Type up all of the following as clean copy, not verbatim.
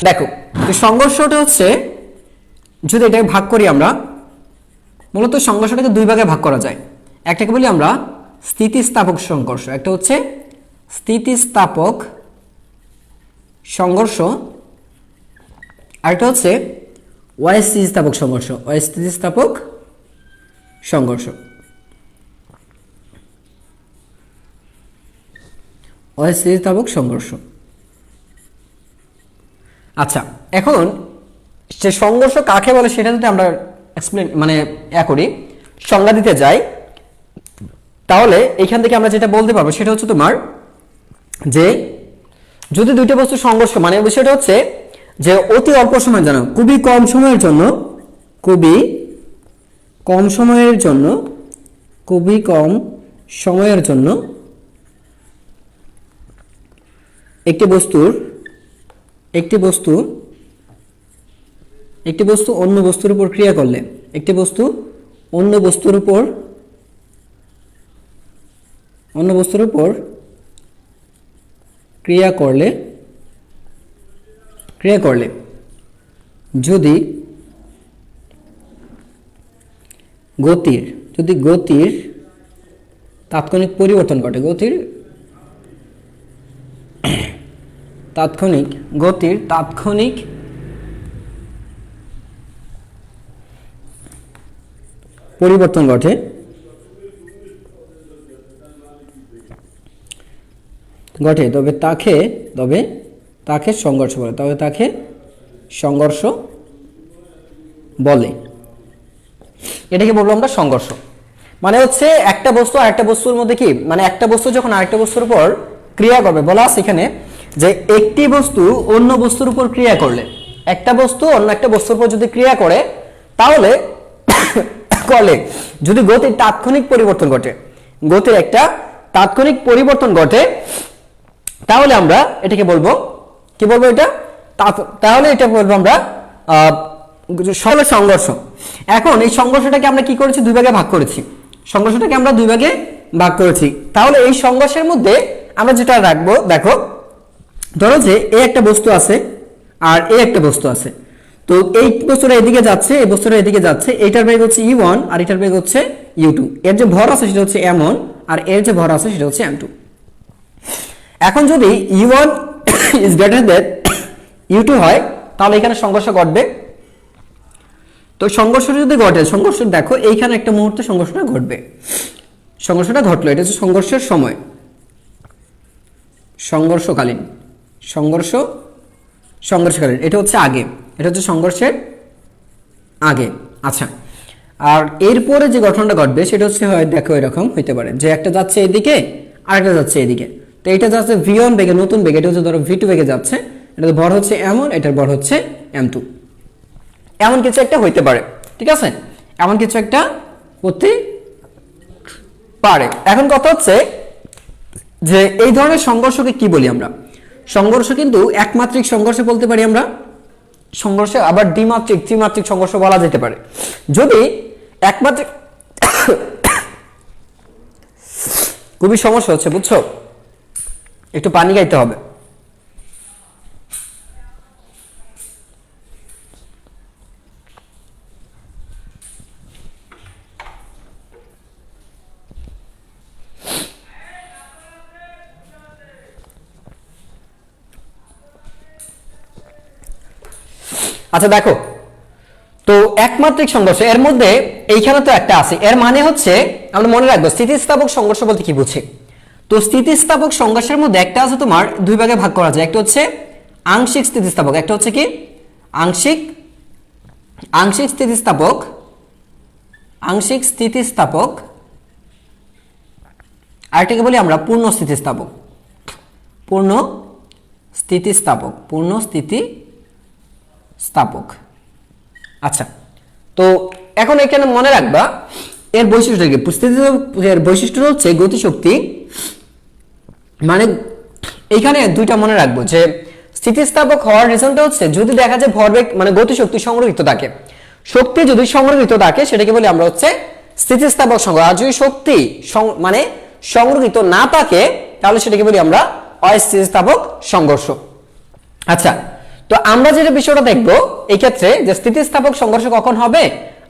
দেখো, তো সংঘর্ষটা হচ্ছে, যদি এটাকে ভাগ করি আমরা, মূলত সংঘর্ষটাকে দুই ভাগে ভাগ করা যায়। একটাকে বলি আমরা স্থিতিস্থাপক সংঘর্ষ, একটা হচ্ছে স্থিতিস্থাপক সংঘর্ষ, আরেকটা হচ্ছে অস্থিতিস্থাপক সংঘর্ষ। অস্থিতিস্থাপক সংঘর্ষ, অস্থিতিস্থাপক সংঘর্ষ। আচ্ছা, এখন যে সংঘর্ষ কাকে বলে সেটা যদি আমরা এক্সপ্লেন মানে করি, সংজ্ঞা দিতে যাই, তাহলে এখান থেকে আমরা যেটা বলতে পারবো সেটা হচ্ছে তোমার যে যদি দুইটা বস্তু সংঘর্ষ, মানে বিষয়টা হচ্ছে যে অতি অল্প সময়ের জন্য, খুবই কম সময়ের জন্য, খুবই কম সময়ের জন্য, খুবই কম সময়ের জন্য একটি বস্তু অন্য বস্তুর উপর ক্রিয়া করলে, একটি বস্তু অন্য বস্তুর উপর ক্রিয়া করলে যদি গতির তাৎক্ষণিক পরিবর্তন ঘটে, গতির তাৎক্ষণিক পরিবর্তন ঘটে, তবে তাকে সংঘর্ষ বলে। এটাকে বলবো আমরা সংঘর্ষ। মানে হচ্ছে একটা বস্তু আরেকটা বস্তুর মধ্যে কি, মানে একটা বস্তু যখন আরেকটা বস্তুর উপর ক্রিয়া করবে, বলা আছে এখানে যে একটি বস্তু অন্য বস্তুর উপর ক্রিয়া করলে, একটা বস্তু অন্য একটা বস্তুর উপর যদি ক্রিয়া করে, তাহলে যদি গতির তাৎক্ষণিক পরিবর্তন ঘটে, তাহলে আমরা এটাকে বলবো, কি বলবো এটা, তাহলে এটা বলবো আমরা সংঘর্ষ। এখন এই সংঘর্ষটাকে আমরা কি করেছি, দুই ভাগে ভাগ করেছি। তাহলে এই সংঘর্ষের মধ্যে আমরা যেটা রাখবো, দেখো ধরো যে একটা বস্তু আছে আর একটা বস্তু আছে, তো এই বস্তুটা এদিকে যাচ্ছে, এই বস্তুটা এদিকে যাচ্ছে, এইটার বেগ হচ্ছে u1 আর এটার বেগ হচ্ছে u2, এর যে ভর আছে সেটা হচ্ছে m1 আর এর যে ভর আছে সেটা হচ্ছে m2। এখন যদি u1 is greater than u2 হয়, তাহলে এখানে সংঘর্ষ ঘটবে। তো সংঘর্ষ যদি ঘটে, দেখো এইখানে একটা মুহূর্তে সংঘর্ষটা ঘটলো, এটা হচ্ছে সংঘর্ষের সময়, সংঘর্ষকালীন, এটা হচ্ছে আগে, এটা হচ্ছে সংঘর্ষের আগে। আচ্ছা, আর এরপরে যে ঘটনাটা ঘটবে সেটা হচ্ছে হয়, দেখো এরকম হইতে পারে যে একটা যাচ্ছে এদিকে আর একটা যাচ্ছে এদিকে, তো এটা যাচ্ছে v1 বেগে, নতুন বেগে, এটা হচ্ছে ধরো v2 বেগে যাচ্ছে, এটার ভর হচ্ছে m1, এটার ভর হচ্ছে m2, এমন কিছু একটা হইতে পারে। ঠিক আছে, এমন কিছু একটা হতে পারে। এখন কথা হচ্ছে যে এই ধরনের সংঘর্ষকে কি বলি আমরা, সংঘর্ষ কিন্তু একমাত্রিক সংঘর্ষ বলতে পারি আমরা, সংঘর্ষে আবার দ্বিমাত্রিক, ত্রিমাত্রিক সংঘর্ষ বলা যেতে পারে। যদি একমাত্রিক, খুবই সমস্যা হচ্ছে বুঝছো, একটু পানি খাইতে হবে। আচ্ছা দেখো, তো একমাত্রিক সংঘর্ষ এর মধ্যে এইখানে তো একটা আছে, এর মানে হচ্ছে আমরা মনে রাখবো স্থিতিস্থাপক সংঘর্ষ বলতে কি বুঝি। তো স্থিতিস্থাপক সংঘর্ষের মধ্যে একটা আছে তোমার দুই ভাগে ভাগ করা যায়, একটা হচ্ছে আংশিক স্থিতিস্থাপক, একটা হচ্ছে কি আংশিক স্থিতিস্থাপক, আরেকটাকে বলি আমরা পূর্ণ স্থিতিস্থাপক। আচ্ছা, তো এখন এখানে মনে রাখবা এর বৈশিষ্ট্য কি, এর বৈশিষ্ট্য হচ্ছে গতিশক্তি, মানে এইখানে দুইটা মনে রাখবো যে স্থিতিস্থাপক হওয়ার রিজনটা হচ্ছে যদি দেখা যায় ভরবেগ মানে গতিশক্তি সংরক্ষিত থাকে, শক্তি যদি সংরক্ষিত থাকে সেটাকে বলি আমরা হচ্ছে স্থিতিস্থাপক সংঘর্ষ। আর যদি শক্তি মানে সংরক্ষিত না থাকে তাহলে সেটাকে বলি আমরা অস্থিতিস্থাপক সংঘর্ষ। আচ্ছা, তো তো আমরা যেটা বিষয়টা দেখবো এই ক্ষেত্রে যে স্থিতিস্থাপক সংঘর্ষ কখন হবে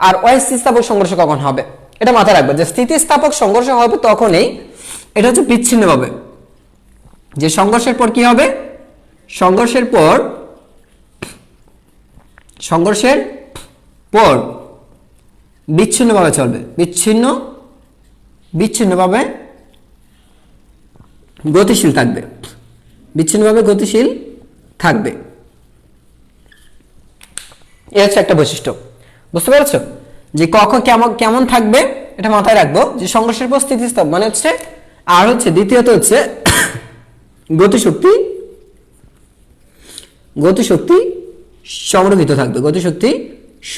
আর অস্থিতিস্থাপক সংঘর্ষ কখন হবে, এটা মাথায় রাখবে যে স্থিতিস্থাপক সংঘর্ষ হবে তখনই, এটা হচ্ছে বিচ্ছিন্নভাবে, যে সংঘর্ষের পর কি হবে, সংঘর্ষের পর বিচ্ছিন্নভাবে চলবে, বিচ্ছিন্নভাবে গতিশীল থাকবে, এর হচ্ছে একটা বৈশিষ্ট্য। বুঝতে পেরেছো যে কখন কেমন থাকবে, এটা মাথায় রাখবো যে সংঘর্ষের পর স্থিতিস্থাপক মানে হচ্ছে, আর হচ্ছে দ্বিতীয়ত হচ্ছে গতিশক্তি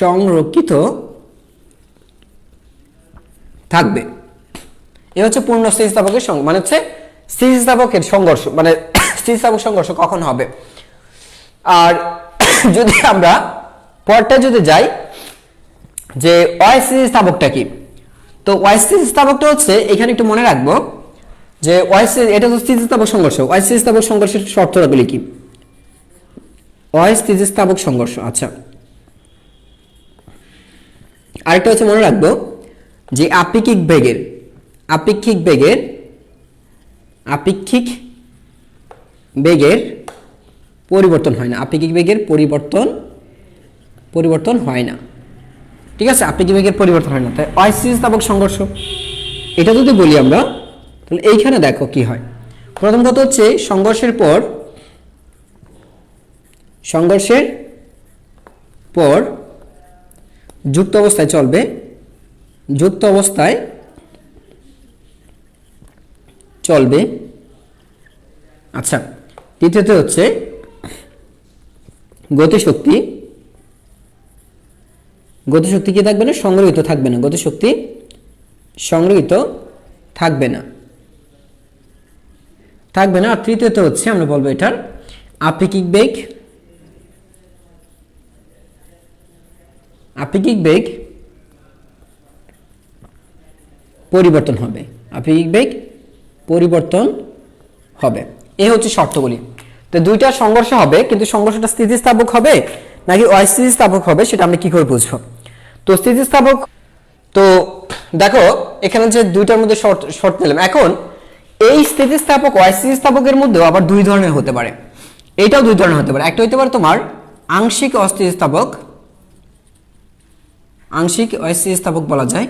সংরক্ষিত থাকবে, এ হচ্ছে পূর্ণ স্থিতিস্থাপকের মানে হচ্ছে স্থিতিস্থাপকের সংঘর্ষ, মানে স্থিতিস্থাপক সংঘর্ষ কখন হবে। আর যদি আমরা পরটা যদি যাই যে অস্থিতিস্থাপকটা কি, তো অস্থিতিস্থাপকটা হচ্ছে এখানে একটু মনে রাখবো যে এটা হচ্ছে স্থিতিস্থাপক সংঘর্ষ। অস্থিতিস্থাপক সংঘর্ষের শর্তগুলি কি, অস্থিতিস্থাপক সংঘর্ষ, আচ্ছা আরেকটা হচ্ছে মনে রাখবো যে আপেক্ষিক বেগের পরিবর্তন হয় না, পরিবর্তন হয় না, ঠিক আছে, আপেক্ষিক বেগের পরিবর্তন হয় না। তাই অস্থিতিস্থাপক সংঘর্ষ এটা যদি বলি আমরা, তাহলে এইখানে দেখো কি হয়। প্রথম কথা হচ্ছে সংঘর্ষের পর যুক্ত অবস্থায় চলবে, আচ্ছা। দ্বিতীয়ত হচ্ছে গতিশক্তি কি থাকবে না, সংগ্রহিত থাকবে না। আর তৃতীয়ত হচ্ছে আমরা বলবো এটার আপেক্ষিক বেগ পরিবর্তন হবে, এই হচ্ছে শর্তগুলি। তো দুইটা সংঘর্ষ হবে, কিন্তু সংঘর্ষটা স্থিতিস্থাপক হবে নাকি অস্থিতিস্থাপক হবে সেটা আমরা কি করে বুঝবো। তো স্থিতিস্থাপক, তো দেখো এখানে যে দুইটার মধ্যে শর্ত দিলাম, এখন এই স্থিতিস্থাপক অস্থিতিস্থাপকের মধ্যেও আবার দুই ধরনের হতে পারে, এইটাও দুই ধরনের হতে পারে। একটা হতে পারে তোমার আংশিক অস্থিতিস্থাপক বলা যায়,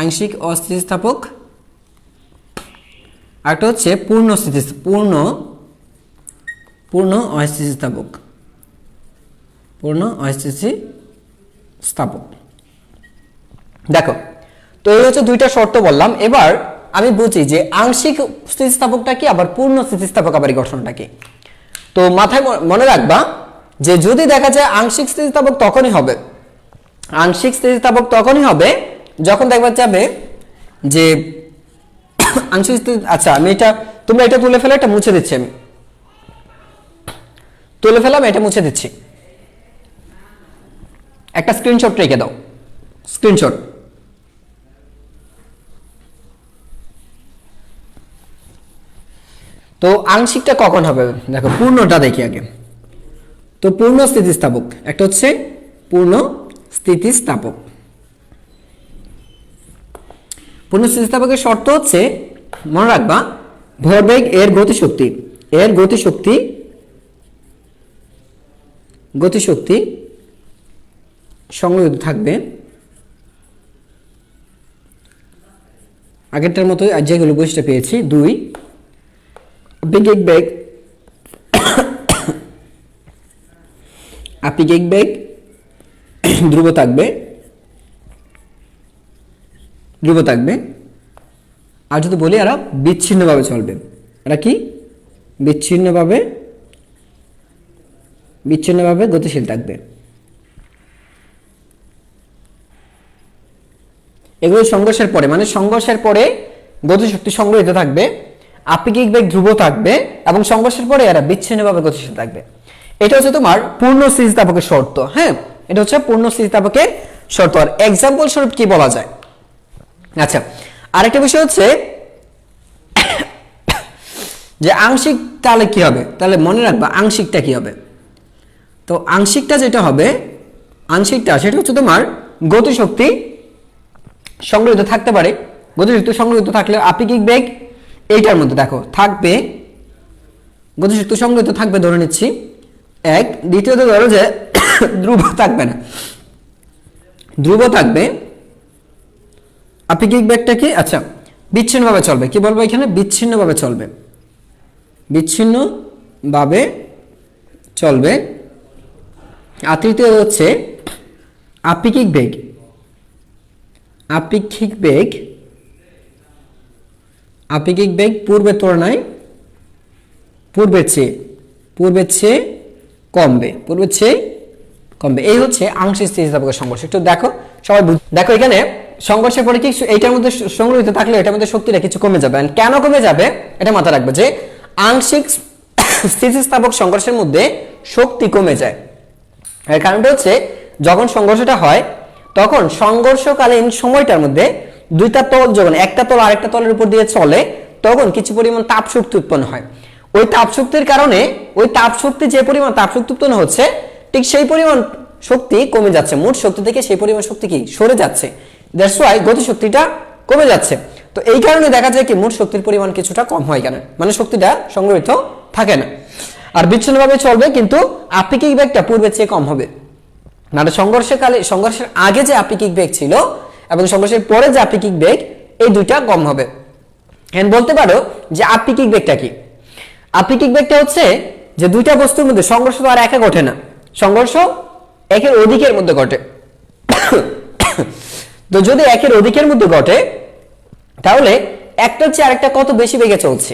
আংশিক অস্থিতিস্থাপক। একটা হচ্ছে পূর্ণ অস্থিতিস্থাপক। দেখো তো এই হচ্ছে দুইটা শর্ত বললাম। এবার আমি বুঝি যে আংশিক স্থিতিস্থাপকটা কি, আবার পূর্ণ স্থিতিস্থাপক আবার গঠনটা কি। তো মাথায় মনে রাখবা যে যদি দেখা যায় আংশিক স্থিতিস্থাপক তখনই হবে যখন দেখবা যাবে যে আংশিক স্থিতি, আচ্ছা আমি তোমরা এটা তুলে ফেলে, এটা মুছে দিচ্ছি, আমি তুলে ফেলাম, এটা মুছে দিচ্ছি, একটা স্ক্রিনশট রেখে দাও, স্ক্রিনশট। তো আংশিকটা কখন হবে দেখো, পূর্ণটা দেখি আগে। তো পূর্ণ স্থিতিস্থাপক, একটা হচ্ছে পূর্ণ স্থিতিস্থাপকের শর্ত হচ্ছে মনে রাখবা ভরবেগ এর গতিশক্তি সংরক্ষিত থাকবে, আগেরটার মতো যেগুলো বৈশিষ্ট্য পেয়েছি। 2 আপেক্ষিক বেগ ধ্রুব থাকবে, আর যদি বলি এরা বিচ্ছিন্নভাবে চলবে, এরা কি বিচ্ছিন্নভাবে গতিশীল থাকবে। এগুলো সংঘর্ষের পরে, মানে সংঘর্ষের পরে গতিশক্তি সংগ্রহিত থাকবে, আপেক্ষিক বেগ ধ্রুব থাকবে, এবং সংঘর্ষের পরে এরা বিচ্ছিন্নভাবে গতিশীল থাকবে। এটা হচ্ছে তোমার পূর্ণ স্থিতিস্থাপকের শর্ত। হ্যাঁ, এটা হচ্ছে পূর্ণ স্থিতিস্থাপকের শর্ত। আর এক্সাম্পল স্বরূপ কি বলা যায়, আচ্ছা আরেকটা বিষয় হচ্ছে যে আংশিক তাহলে কি হবে, তাহলে মনে রাখবা আংশিকটা কি হবে। তো আংশিকটা যেটা হবে, আংশিকটা সেটা হচ্ছে তোমার গতিশক্তি সংগৃহীত থাকতে পারে। গতিশক্তি সংগৃহীত থাকলে আপেক্ষিক বেগ এইটার মধ্যে দেখো থাকবে, গতিশক্তি সংগৃহীত থাকবে ধরে নিচ্ছি এক। দ্বিতীয়ত ধরো যে ধ্রুব থাকবে না, ধ্রুব থাকবে। আপেক্ষিক বেগটা কি, আচ্ছা বিচ্ছিন্নভাবে চলবে, কি বলবো এখানে, বিচ্ছিন্নভাবে চলবে, বিচ্ছিন্নভাবে চলবে। আর তৃতীয় হচ্ছে আপেক্ষিক বেগ, আপেক্ষিক বেগ, আপেক্ষিক বেগ পূর্বের তুলনায় পূর্বের চেয়ে কমবে, পূর্বের চেয়ে কমবে। এই হচ্ছে আংশিক স্থিতিস্থাপকের সংঘর্ষ। একটু দেখো সবাই, দেখো এখানে সংঘর্ষের পরে কি এইটার মধ্যে সংগৃহীত থাকলে এটার মধ্যে শক্তিটা কিছু কমে যাবে। কেন কমে যাবে এটা মাথায় রাখবে যে আংশিক স্থিতিস্থাপক সংঘর্ষের মধ্যে শক্তি কমে যায়। এর কারণটা হচ্ছে যখন সংঘর্ষটা হয় তখন সংঘর্ষকালীন সময়টার মধ্যে দুইটা তল যখন একটা তল আরেকটা তলের উপর দিয়ে চলে তখন কিছু পরিমাণ তাপ শক্তি উৎপন্ন হয়। ওই তাপ শক্তির কারণে ওই তাপ শক্তি যে পরিমাণ তাপ শক্তি উৎপন্ন হচ্ছে ঠিক সেই পরিমাণ শক্তি কমে যাচ্ছে, মোট শক্তি থেকে সেই পরিমাণ শক্তি কি সরে যাচ্ছে। দ্যাটস ওয়াই গতি শক্তিটা কমে যাচ্ছে। তো এই কারণে দেখা যায় কি মোট শক্তির পরিমাণ কিছুটা কম হয়, কেন মানে শক্তিটা সংগ্রহিত থাকে না। আর বিচ্ছিন্নভাবে চলবে কিন্তু আপেক্ষিক বেগটা পূর্বের চেয়ে কম হবে। মানে সংঘর্ষের আগে যে আপেক্ষিক বেগ ছিল এবং সংঘর্ষের পরে যে আপেক্ষিক বেগ এই দুইটা কম হবে। বলতে পারো যে আপেক্ষিক বেগটা কি, আপেক্ষিক বেগটা হচ্ছে যে দুইটা বস্তুর মধ্যে সংঘর্ষ তো আর একা ঘটে না, সংঘর্ষ একের অধিকের মধ্যে ঘটে। তো যদি একের অধিকের মধ্যে ঘটে তাহলে একটার চেয়ে আরেকটা কত বেশি বেগে চলছে,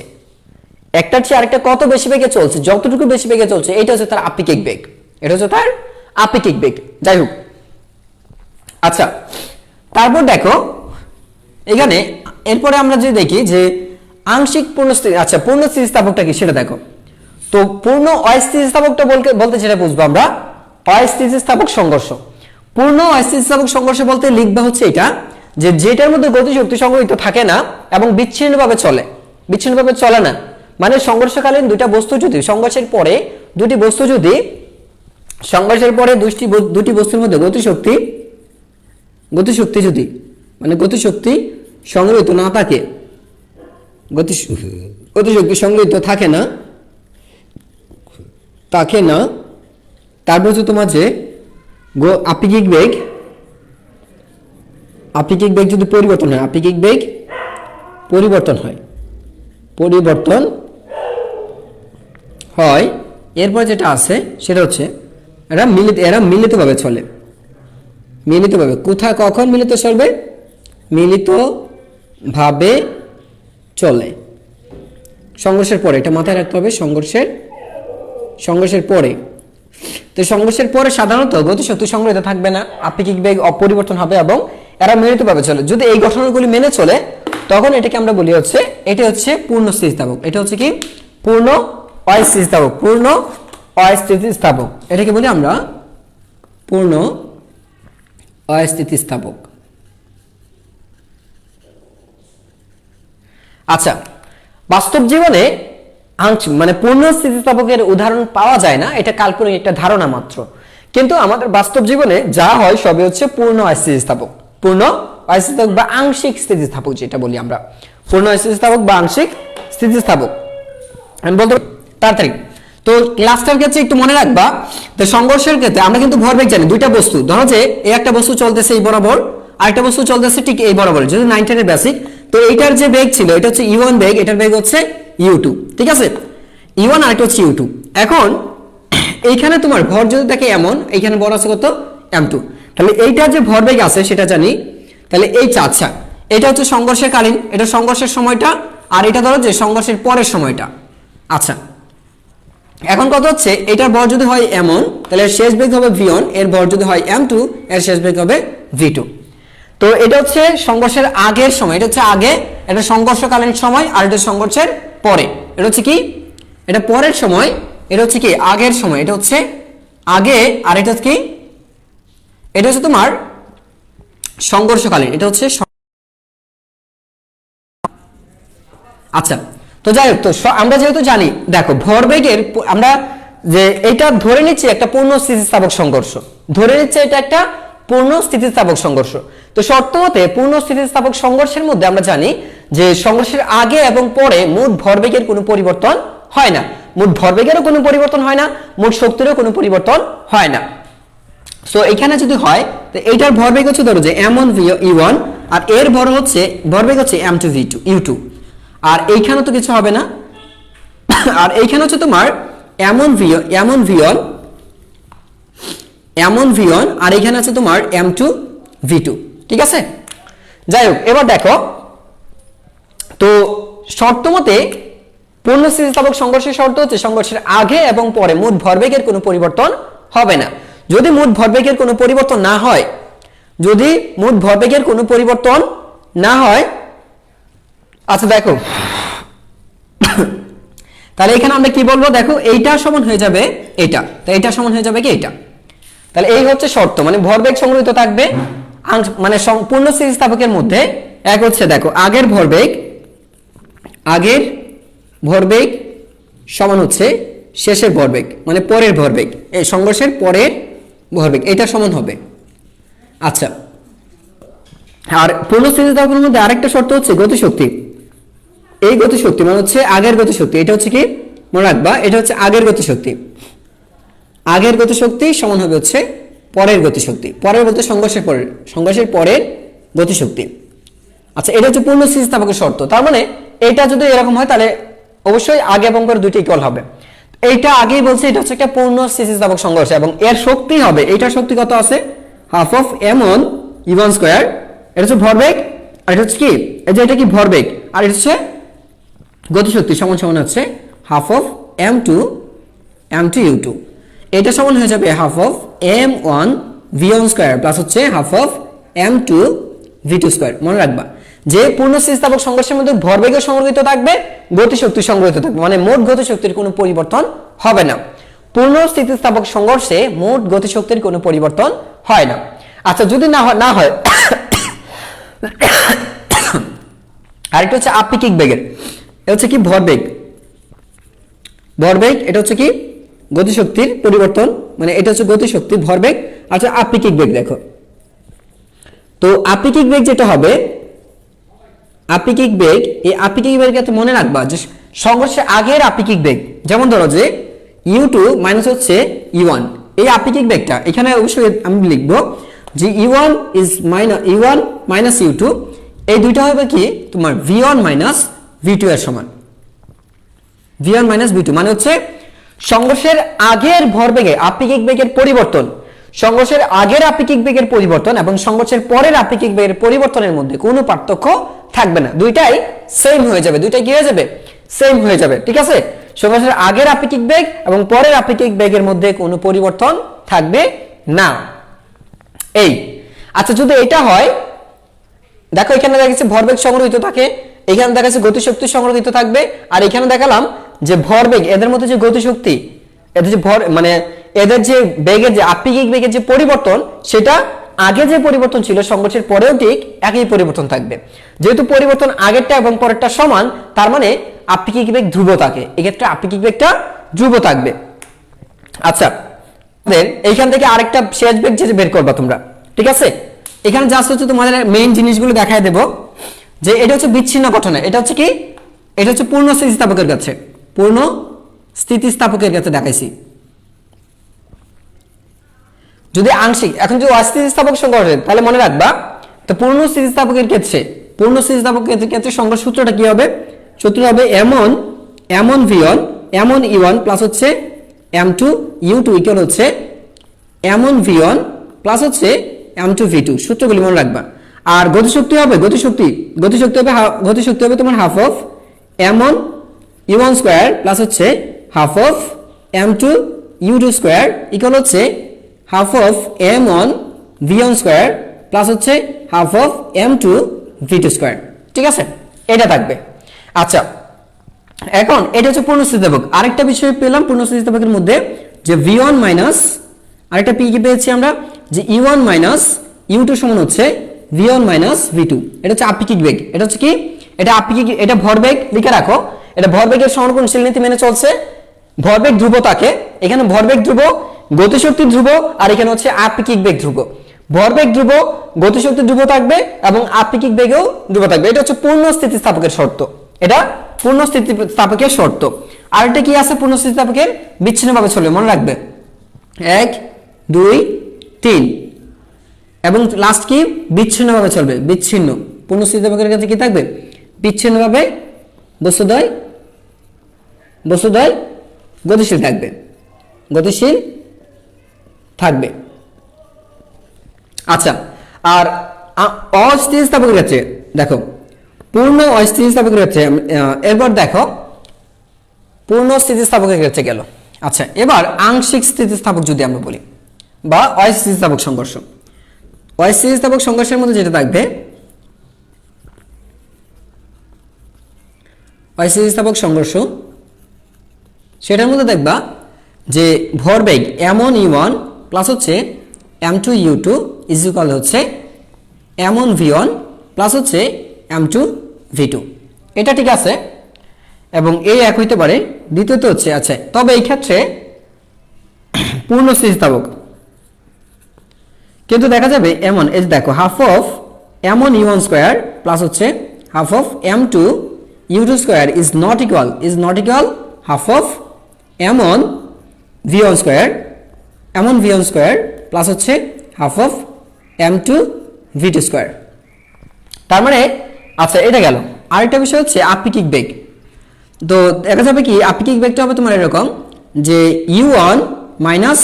একটার চেয়ে আরেকটা কত বেশি বেগে চলছে, যতটুকু বেশি বেগে চলছে এটা হচ্ছে তার আপেক্ষিক বেগ, এটা হচ্ছে তার আপেক্ষিক বেগ। যাই হোক, আচ্ছা তারপর দেখো এখানে এরপরে আমরা যদি দেখি যে আংশিক পূর্ণস্থিতি, আচ্ছা পূর্ণ স্থিতিস্থাপকটা কি সেটা দেখো। তো পূর্ণ অস্থিতিস্থাপকটা বলতে যেটা বুঝবো আমরা অস্থিতিস্থাপক সংঘর্ষ। পূর্ণ অস্থিতিস্থাপক সংঘর্ষ বলতে লিখবা হচ্ছে এটা যে যেটার মধ্যে গতিশক্তি সংগৃহীত থাকে না এবং বিচ্ছিন্নভাবে চলে, বিচ্ছিন্নভাবে চলে না মানে সংঘর্ষকালীন দুইটা বস্তু যদি সংঘর্ষের পরে দুটি বস্তু যদি সংঘর্ষের পরে দুটি বস্তুর মধ্যে গতিশক্তি যদি মানে গতিশক্তি সংগৃহীত না থাকে, গতিশক্তি সংগৃহীত থাকে না তারপর হচ্ছে তোমার যে আপেক্ষিক বেগ যদি পরিবর্তন হয়, আপেক্ষিক বেগ পরিবর্তন হয় এরপর যেটা আছে সেটা হচ্ছে এরা মিলিতভাবে চলে, মিলিতভাবে কোথায় কখন মিলিত চলবে, মিলিতভাবে চলে সংঘর্ষের পরে, এটা মাথায় রাখতে হবে সংঘর্ষের পরে। তো সংঘর্ষের পরে সাধারণত গতিশক্তি সংগৃহীত থাকবে না, আপেক্ষিক বেগ অপরিবর্তন হবে এবং এরা মিলিতভাবে চলে। যদি এই ঘটনাগুলি মেনে চলে তখন এটাকে আমরা বলি হচ্ছে এটা হচ্ছে পূর্ণ স্থিতিস্থাপক, এটা হচ্ছে কি পূর্ণ অস্থিতিস্থাপক, পূর্ণ অস্থিতিস্থাপক, এটাকে বলি আমরা পূর্ণ অস্থিতিস্থাপক। আচ্ছা বাস্তব জীবনে মানে পূর্ণ স্থিতিস্থাপকের উদাহরণ পাওয়া যায় না, এটা কাল্পনিক একটা ধারণা মাত্র, কিন্তু আমাদের বাস্তব জীবনে যা হয় সবই হচ্ছে পূর্ণ অস্থিতিস্থাপক, পূর্ণ অস্থিতিস্থাপক বা আংশিক স্থিতিস্থাপক যেটা বলি আমরা, পূর্ণ অস্থিতিস্থাপক বা আংশিক স্থিতিস্থাপক। আমি বলতে তাড়াতাড়ি তো ক্লাসটার ক্ষেত্রে একটু মনে রাখবা, তো সংঘর্ষের ক্ষেত্রে আমরা কিন্তু ভরবেগ জানি, দুইটা বস্তু ধরো যে এই একটা বস্তু চলতেছে এই বরাবর আরেকটা বস্তু চলতেছে ঠিক এই বরাবর, যদি 9 এর বেসিক, তো এইটার যে বেগ ছিল এটা হচ্ছে u1 বেগ, এটার বেগ হচ্ছে u2, ঠিক আছে u1 আর এটা হচ্ছে u2। এখন এইখানে তোমার ভর যদি দেখে এমন, এইখানে ভর আছে কত m2, তাহলে এইটার যে ভরবেগ আছে সেটা জানি, তাহলে এইটা আচ্ছা এটা হচ্ছে সংঘর্ষের কালীন, এটা সংঘর্ষের সময়টা, আর এটা ধরো যে সংঘর্ষের পরের সময়টা। আচ্ছা এখন কত হচ্ছে, এটার ভর যদি হয় এমন তাহলে এর শেষ বেগ হবে v1, এর ভর যদি হয় m2 এর শেষ বেগ হবে v2। তো এটা হচ্ছে সংঘর্ষের আগের সময়, এটা হচ্ছে আগে, এটা সংঘর্ষকালীন সময়, আর এটা সংঘর্ষের পরে, এটা হচ্ছে কি এটা পরের সময়, এটা হচ্ছে কি আগের সময়, এটা হচ্ছে আগে, আর এটা কি এটা হচ্ছে তোমার সংঘর্ষকালীন, এটা হচ্ছে। আচ্ছা তো যাই হোক, তো আমরা যেহেতু জানি, দেখো ভরবেগের আমরা যে এটা ধরে নিচ্ছি একটা পূর্ণ স্থিতিস্থাপক সংঘর্ষ, ধরে নিচ্ছে এটা একটা পূর্ণ স্থিতিস্থাপক সংঘর্ষ। তো শর্ত মতে পূর্ণ স্থিতিস্থাপক সংঘর্ষের মধ্যে আমরা জানি যে সংঘর্ষের আগে এবং পরে মোট ভরবেগের কোনো পরিবর্তন হয় না, মোট ভরবেগেরও কোনো পরিবর্তন হয় না, মোট শক্তিরও কোনো পরিবর্তন হয় না। সো এখানে যদি হয় তো এইটার ভরবেগ হচ্ছে ধরো যে m1 v1 আর এর ভরবেগ হচ্ছে m2 u2, আর এইখানে তো কিছু হবে না, আর এইখানে হচ্ছে তোমার m1 v1 আর এখানে আছে তোমার m2 v2, ঠিক আছে। যাই হোক, এবার দেখো তো শর্ত মতে পূর্ণ স্থিতিস্থাপক সংঘর্ষের শর্ত হচ্ছে সংঘর্ষের আগে এবং পরে মোট ভরবেগের কোনো পরিবর্তন হবে না। যদি মোট ভরবেগের কোনো পরিবর্তন না হয়, যদি মোট ভরবেগের কোনো পরিবর্তন না হয়, আচ্ছা দেখো তাহলে এখানে আমরা কি বলবো, দেখো এইটা সমান হয়ে যাবে এইটা, তো এইটা সমান হয়ে যাবে কি এইটা। তাহলে এই হচ্ছে শর্ত, মানে ভরবেগ সংরক্ষিত থাকবে মানে পূর্ণ স্থিতিস্থাপকের মধ্যে। এক হচ্ছে দেখো আগের ভরবেগ সমান হচ্ছে শেষের ভরবেগ, মানে পরের ভরবেগ, এই সংঘর্ষের পরের ভরবেগ, এটা সমান হবে। আচ্ছা, আর পূর্ণ স্থিতিস্থাপকের মধ্যে আরেকটা শর্ত হচ্ছে গতিশক্তি। এই গতিশক্তি মানে হচ্ছে আগের গতিশক্তি, এটা হচ্ছে কি মনে রাখবা, এটা হচ্ছে আগের গতিশক্তি। আগের গতিশক্তি সমান হবে হচ্ছে পরের গতিশক্তি, পরের বলতে সংঘর্ষের পরের গতিশক্তি। আচ্ছা, এটা হচ্ছে পূর্ণ স্থিতিস্থাপকের শর্ত। তার মানে এটা যদি এরকম হয় তাহলে অবশ্যই আগে এবং পরে দুইটা ইকুয়াল হবে। এইটা আগেই বলছে এটা হচ্ছে একটা পূর্ণ স্থিতিস্থাপক সংঘর্ষ, এবং এর শক্তি হবে, এইটার শক্তি কত আছে, half of m1 u1 square, এটা হচ্ছে ভরবেগ, আর এটা হচ্ছে কি, এই যে এটা কি ভরবেগ, আর এটা হচ্ছে গতিশক্তি সমান সমান হচ্ছে হাফ অফ m2 u2, এটা সমান হয়ে যাবে half of m1 v1 square plus হচ্ছে half of m2 v2 square. মনে রাখবা যে পূর্ণ স্থিতিস্থাপক সংঘর্ষের মধ্যে ভরবেগও সংরক্ষিত থাকবে, গতিশক্তি সংরক্ষিত থাকবে, মানে মোট গতিশক্তির কোনো পরিবর্তন হবে না। পূর্ণ স্থিতিস্থাপক সংঘর্ষে মোট গতিশক্তির কোনো পরিবর্তন হয় না। আচ্ছা, যদি না হয় আরেকটা হচ্ছে আপেক্ষিক বেগের, এটা হচ্ছে কি ভরবেগ, এটা হচ্ছে কি গতিশক্তির পরিবর্তন, মানে এটা হচ্ছে গতিশক্তির ভরবেগ। আচ্ছা, আপেক্ষিক বেগ দেখো, তো আপেক্ষিক বেগ যেটা হবে, আপেক্ষিক বেগ, এই আপেক্ষিক বেগকে মনে রাখবা যে সংঘর্ষের আগের আপেক্ষিক বেগ, যেমন ধরো যে u2 মাইনাস হচ্ছে u1, এই আপেক্ষিক বেগটা এখানে অবশ্যই আমি লিখবো যে u1 মাইনাস u2, এই দুইটা হবে কি তোমার v1 মাইনাস v2 এর সমান, v1 মাইনাস v2 মানে হচ্ছে সংঘর্ষের আগের ভরবেগে আপেক্ষিক বেগের পরিবর্তন, সংঘর্ষের আগের আপেক্ষিক বেগের পরিবর্তন এবং সংঘর্ষের পরের আপেক্ষিক বেগের পরিবর্তনের মধ্যে কোনো পার্থক্য থাকবে না, দুইটাই সেম হয়ে যাবে, দুইটাই কি হয়ে যাবে, সেম হয়ে যাবে, ঠিক আছে। সংঘর্ষের আগের আপেক্ষিক বেগ এবং পরের আপেক্ষিক বেগের মধ্যে কোনো পরিবর্তন থাকবে না, এই। আচ্ছা, যদি এটা হয়, দেখো এখানে দেখা যাচ্ছে ভরবেগ সংরক্ষিত থাকে, এখানে দেখা যাচ্ছে গতিশক্তি সংরক্ষিত থাকবে, আর এখানে দেখালাম যে ভরবেগ, এদের মধ্যে যে গতিশক্তি, এদের যে মানে এদের যে বেগের যে আপেক্ষিক বেগের যে পরিবর্তন, সেটা আগে যে পরিবর্তন ছিল সংঘর্ষের পরেও ঠিক একই পরিবর্তন থাকবে। যেহেতু পরিবর্তন আগেরটা এবং পরেরটা সমান, তার মানে আপেক্ষিক বেগ ধ্রুব থাকে, এক্ষেত্রে আপেক্ষিক বেগটা ধ্রুব থাকবে। আচ্ছা, এইখান থেকে আরেকটা শেষ বেগ যে বের করবা তোমরা, ঠিক আছে। এখানে জাস্ট হচ্ছে তোমাদের মেইন জিনিসগুলো দেখায় দেব, যে এটা হচ্ছে বিচ্ছিন্ন ঘটনা, এটা হচ্ছে কি, এটা হচ্ছে পূর্ণ স্থিতিস্থাপকের কাছে, পূর্ণ স্থিতিস্থাপকের কাছে দেখাইছি। যদি আংশিক, এখন যদি অস্থিতিস্থাপক সংঘর্ষ, তাহলে মনে রাখবা তো পূর্ণ স্থিতিস্থাপকের ক্ষেত্রে, পূর্ণ স্থিতিস্থাপকের ক্ষেত্রে সংঘর্ষ সূত্রটা কি হবে, সূত্রটা হবে m1 v1 m1 e1 plus হচ্ছে m2 u2 ইকুয়াল হচ্ছে m1 v1 প্লাস হচ্ছে m2 v2, সূত্রগুলি মনে রাখবা। আর গতিশক্তি হবে, গতিশক্তি হবে তোমার half of m1 u1 square plus হচ্ছে half of m2 u2 square equal হচ্ছে half of m1 v1 square plus হচ্ছে half of m2 v2 square, ঠিক আছে, এটা থাকবে। আচ্ছা, এখন এটা হচ্ছে পূর্ণ স্থিতিস্থাপক। আরেকটা বিষয় পেলাম পূর্ণ স্থিতিস্থাপকের মধ্যে, যে v1 মাইনাস আরেকটা পি কি পেয়েছি আমরা, যে e1 মাইনাস u2 সমান হচ্ছে v1 মাইনাস v2, এটা হচ্ছে আপেক্ষিক বেগ, এটা হচ্ছে কি, এটা আপেক্ষিক, এটা ভরবেগ লিখে রাখো, এটা ভরবেগের সহনশীল নীতি মেনে চলছে। ভরবেগ ধ্রুব থাকে, এখানে ভরবেগ ধ্রুব, গতিশক্তি ধ্রুব, আর এখানে হচ্ছে আপেক্ষিক বেগ ধ্রুব। ভরবেগ ধ্রুব, গতিশক্তি ধ্রুব থাকবে এবং আপেক্ষিক বেগও ধ্রুব থাকবে। এটা হচ্ছে পূর্ণ স্থিতিস্থাপকের শর্ত। এটা পূর্ণ স্থিতিস্থাপকের শর্ত। আর এটা কি আছে পূর্ণ স্থিতিস্থাপকের? বিচ্ছিন্নভাবে চলবে, মনে রাখবে। 1 2 3 এবং লাস্ট কি? বিচ্ছিন্নভাবে চলবে। বিচ্ছিন্ন পূর্ণ স্থিতিস্থাপকের কাছে কি থাকবে? বিচ্ছিন্নভাবে বস্তুদ্বয় গতিশীল থাকবে, গতিশীল থাকবে। আচ্ছা, আর অস্থিতিস্থাপকের ক্ষেত্রে দেখো, পূর্ণ অস্থিতিস্থাপকের ক্ষেত্রে এরপর দেখো পূর্ণ স্থিতিস্থাপকের ক্ষেত্রে গেল। আচ্ছা, এবার আংশিক স্থিতিস্থাপক যদি আমরা বলি, বা অস্থিতিস্থাপক সংঘর্ষ। অস্থিতিস্থাপক সংঘর্ষের মধ্যে যেটা থাকবে, অস্থিতিস্থাপক সংঘর্ষ, সেটার মধ্যে দেখবা যে ভরবেগ m1 u1 প্লাস হচ্ছে m2 u2 ইজ ইকুয়াল হচ্ছে m1 v1 প্লাস হচ্ছে m2 v2। এটা ঠিক আছে, এবং এই এক হইতে পারে। দ্বিতীয়ত হচ্ছে, আচ্ছা, তবে এই ক্ষেত্রে পূর্ণ স্থিতিস্থাপক কিন্তু দেখা যাবে m1, এই দেখো half of m1 u1 square plus হচ্ছে half of m2 u2 square is not equal half of m1 v1 square plus হচ্ছে half of m2 v2 square. তার মানে আচ্ছা, এটা গেল। আরেকটা বিষয় হচ্ছে আপেক্ষিক বেগ। তো দেখা যাবে কি আপেক্ষিক বেগটা হবে তোমার এরকম যে u1 minus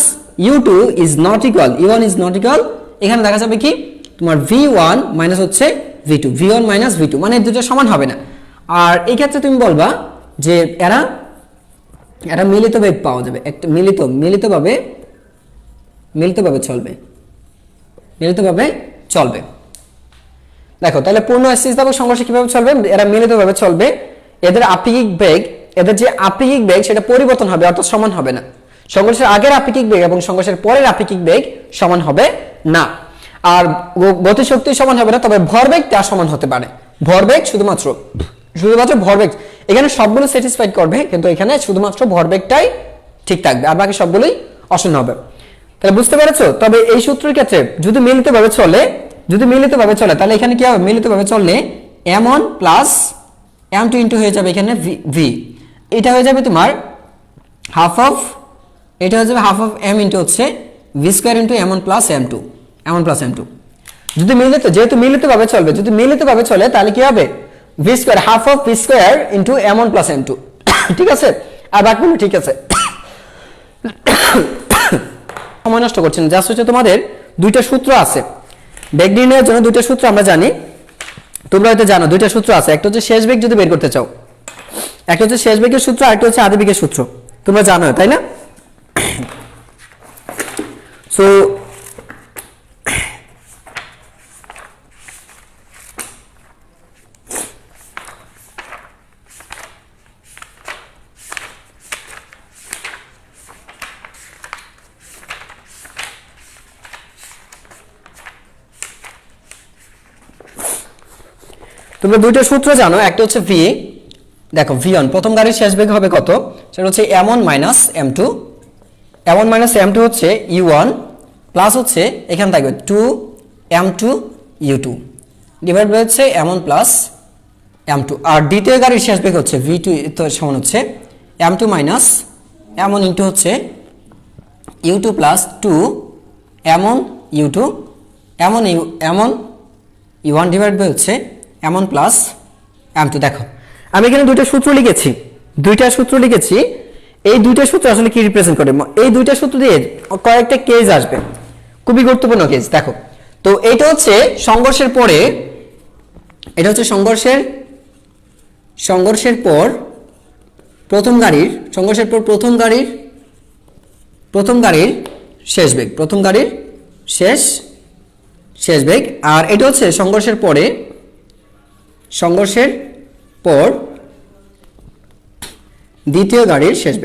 u2 is not equal, এখানে দেখা যাবে কি তোমার v1 মাইনাস হচ্ছে v2, v1 মাইনাস v2, মানে দুটো সমান হবে না। আর এই ক্ষেত্রে তুমি বলবা যে এরা মিলিত বেগ পাওয়া যাবে, একটা মিলিতভাবে চলবে। দেখো তাহলে পূর্ণ স্থিতিস্থাপক সংঘর্ষ কিভাবে চলবে? এরা মিলিতভাবে চলবে। এদের যে আপেক্ষিক বেগ সেটা পরিবর্তন হবে, অর্থাৎ সমান হবে না। সংঘর্ষের আগের আপেক্ষিক বেগ এবং সংঘর্ষের পরের আপেক্ষিক বেগ সমান হবে না। আর গতিশক্তি সমান হবে না, তবে ভরবেগটা সমান হতে পারে। ভরবেগ শুধুমাত্র ভরবেগ এখানে সবগুলো স্যাটিসফাইড করবে, কিন্তু এখানে শুধুমাত্র ভরবেগটাই ঠিক থাকবে, আর বাকি সবগুলোই অশূন্য হবে। তাহলে বুঝতে পেরেছো? তবে এই সূত্রের ক্ষেত্রে যদি মিলিতভাবে চলে তাহলে এখানে কি হবে? মিলিতভাবে চললে m1 প্লাস m2 ইনটু হয়ে যাবে এখানে v, এটা হয়ে যাবে তোমার হাফ অফ m ইনটু হচ্ছে v square into m1 plus m2, যেহেতু মিলিতভাবে চলে তাহলে কি হবে? v square, half of v square into m1 plus m2। ঠিক আছে? আর বাকিগুলো ঠিক আছে। সময় নষ্ট করছেন, জাস্ট হচ্ছে তোমাদের দুইটা সূত্র আছে বেগ নির্ণয়ের জন্য, দুইটা সূত্র আমরা জানি, তোমরা হয়তো জানো। দুইটা সূত্র আছে, একটা হচ্ছে শেষ বেগ যদি বের করতে চাও, একটা হচ্ছে শেষ বেগের সূত্র, আর একটা হচ্ছে আদি বেগের সূত্র। তোমরা জানো, তাই না? সো তোমরা দুইটা সূত্র জানো, একটা হচ্ছে v, দেখো v1 প্রথম গাড়ির শেষ বেগ হবে কত? সেটা হচ্ছে m1 মাইনাস m2, হচ্ছে u1 প্লাস হচ্ছে এখানে থাকবে 2m2 u2 ডিভাইড বাই হচ্ছে m1 প্লাস m2। আর দ্বিতীয় গাড়ির শেষ বেগ হচ্ছে v2 তো সমান হচ্ছে m2 মাইনাস m1 ইনটু হচ্ছে u2 plus 2m1 u2 m1 u1 divide by হচ্ছে m1 প্লাস m2। দেখো আমি এখানে দুইটা সূত্র লিখেছি, এই দুইটা সূত্র আসলে কি রিপ্রেজেন্ট করে? এই দুইটা সূত্র দিয়ে কয়েকটা কেস আসবে, খুবই গুরুত্বপূর্ণ কেস। দেখো তো এটা হচ্ছে সংঘর্ষের পরে, সংঘর্ষের পর প্রথম গাড়ির শেষ বেগ, আর এটা হচ্ছে সংঘর্ষের পর দ্বিতীয় গাড়ির শেষ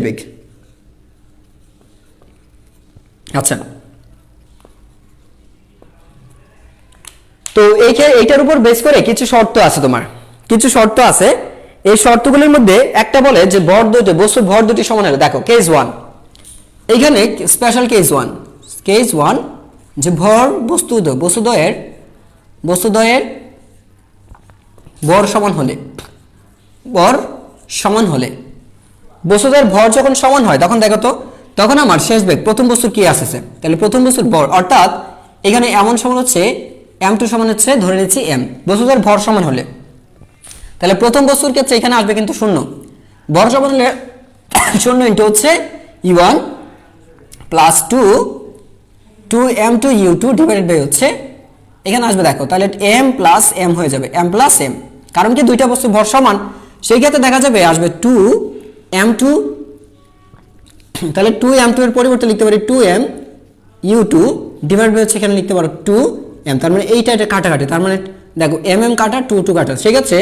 বেগ। আচ্ছা, তো এইটার উপর বেস করে কিছু শর্ত আছে তোমার, কিছু শর্ত আছে। এই শর্তগুলোর মধ্যে একটা বলে যে ভর দুটো বস্তুর ভর দুটি সমান হলে, দেখো কেস 1 এইখানে স্পেশাল কেস 1 যে ভর বস্তুদ্বয়ের ভর সমান হলে বস্তুদ্বয়ের ভর যখন সমান হয় তখন দেখো তো, তখন আমার শেষ বেগ প্রথম বস্তুর কি আসছে, তাহলে প্রথম বস্তুর ভর, অর্থাৎ এখানে এমন সমান হচ্ছে m2 সমান হচ্ছে ধরে নিচ্ছি m, বস্তুদ্বয়ের ভর সমান হলে, তাহলে প্রথম বস্তুর ক্ষেত্রে এখানে আসবে কিন্তু 0, ভর সমান হলে 0 ইনটু হচ্ছে u1 plus 2m2 u2 divided by হচ্ছে এখানে আসবে দেখো, তাহলে m প্লাস m হয়ে যাবে, m প্লাস m, কারণ কি দুইটা বস্তুর ভর সমান, সেই ক্ষেত্রে দেখা যাবে আসবে 2m2, তাহলে 2m2 এর পরিবর্তে লিখতে পারি 2m u2 ডিভাইড বাই হচ্ছে এখানে লিখতে পারো 2m, তার মানে এইটা এটা কাটাকাটি, তার মানে দেখো mm কাটা 2 কাটা, সেই ক্ষেত্রে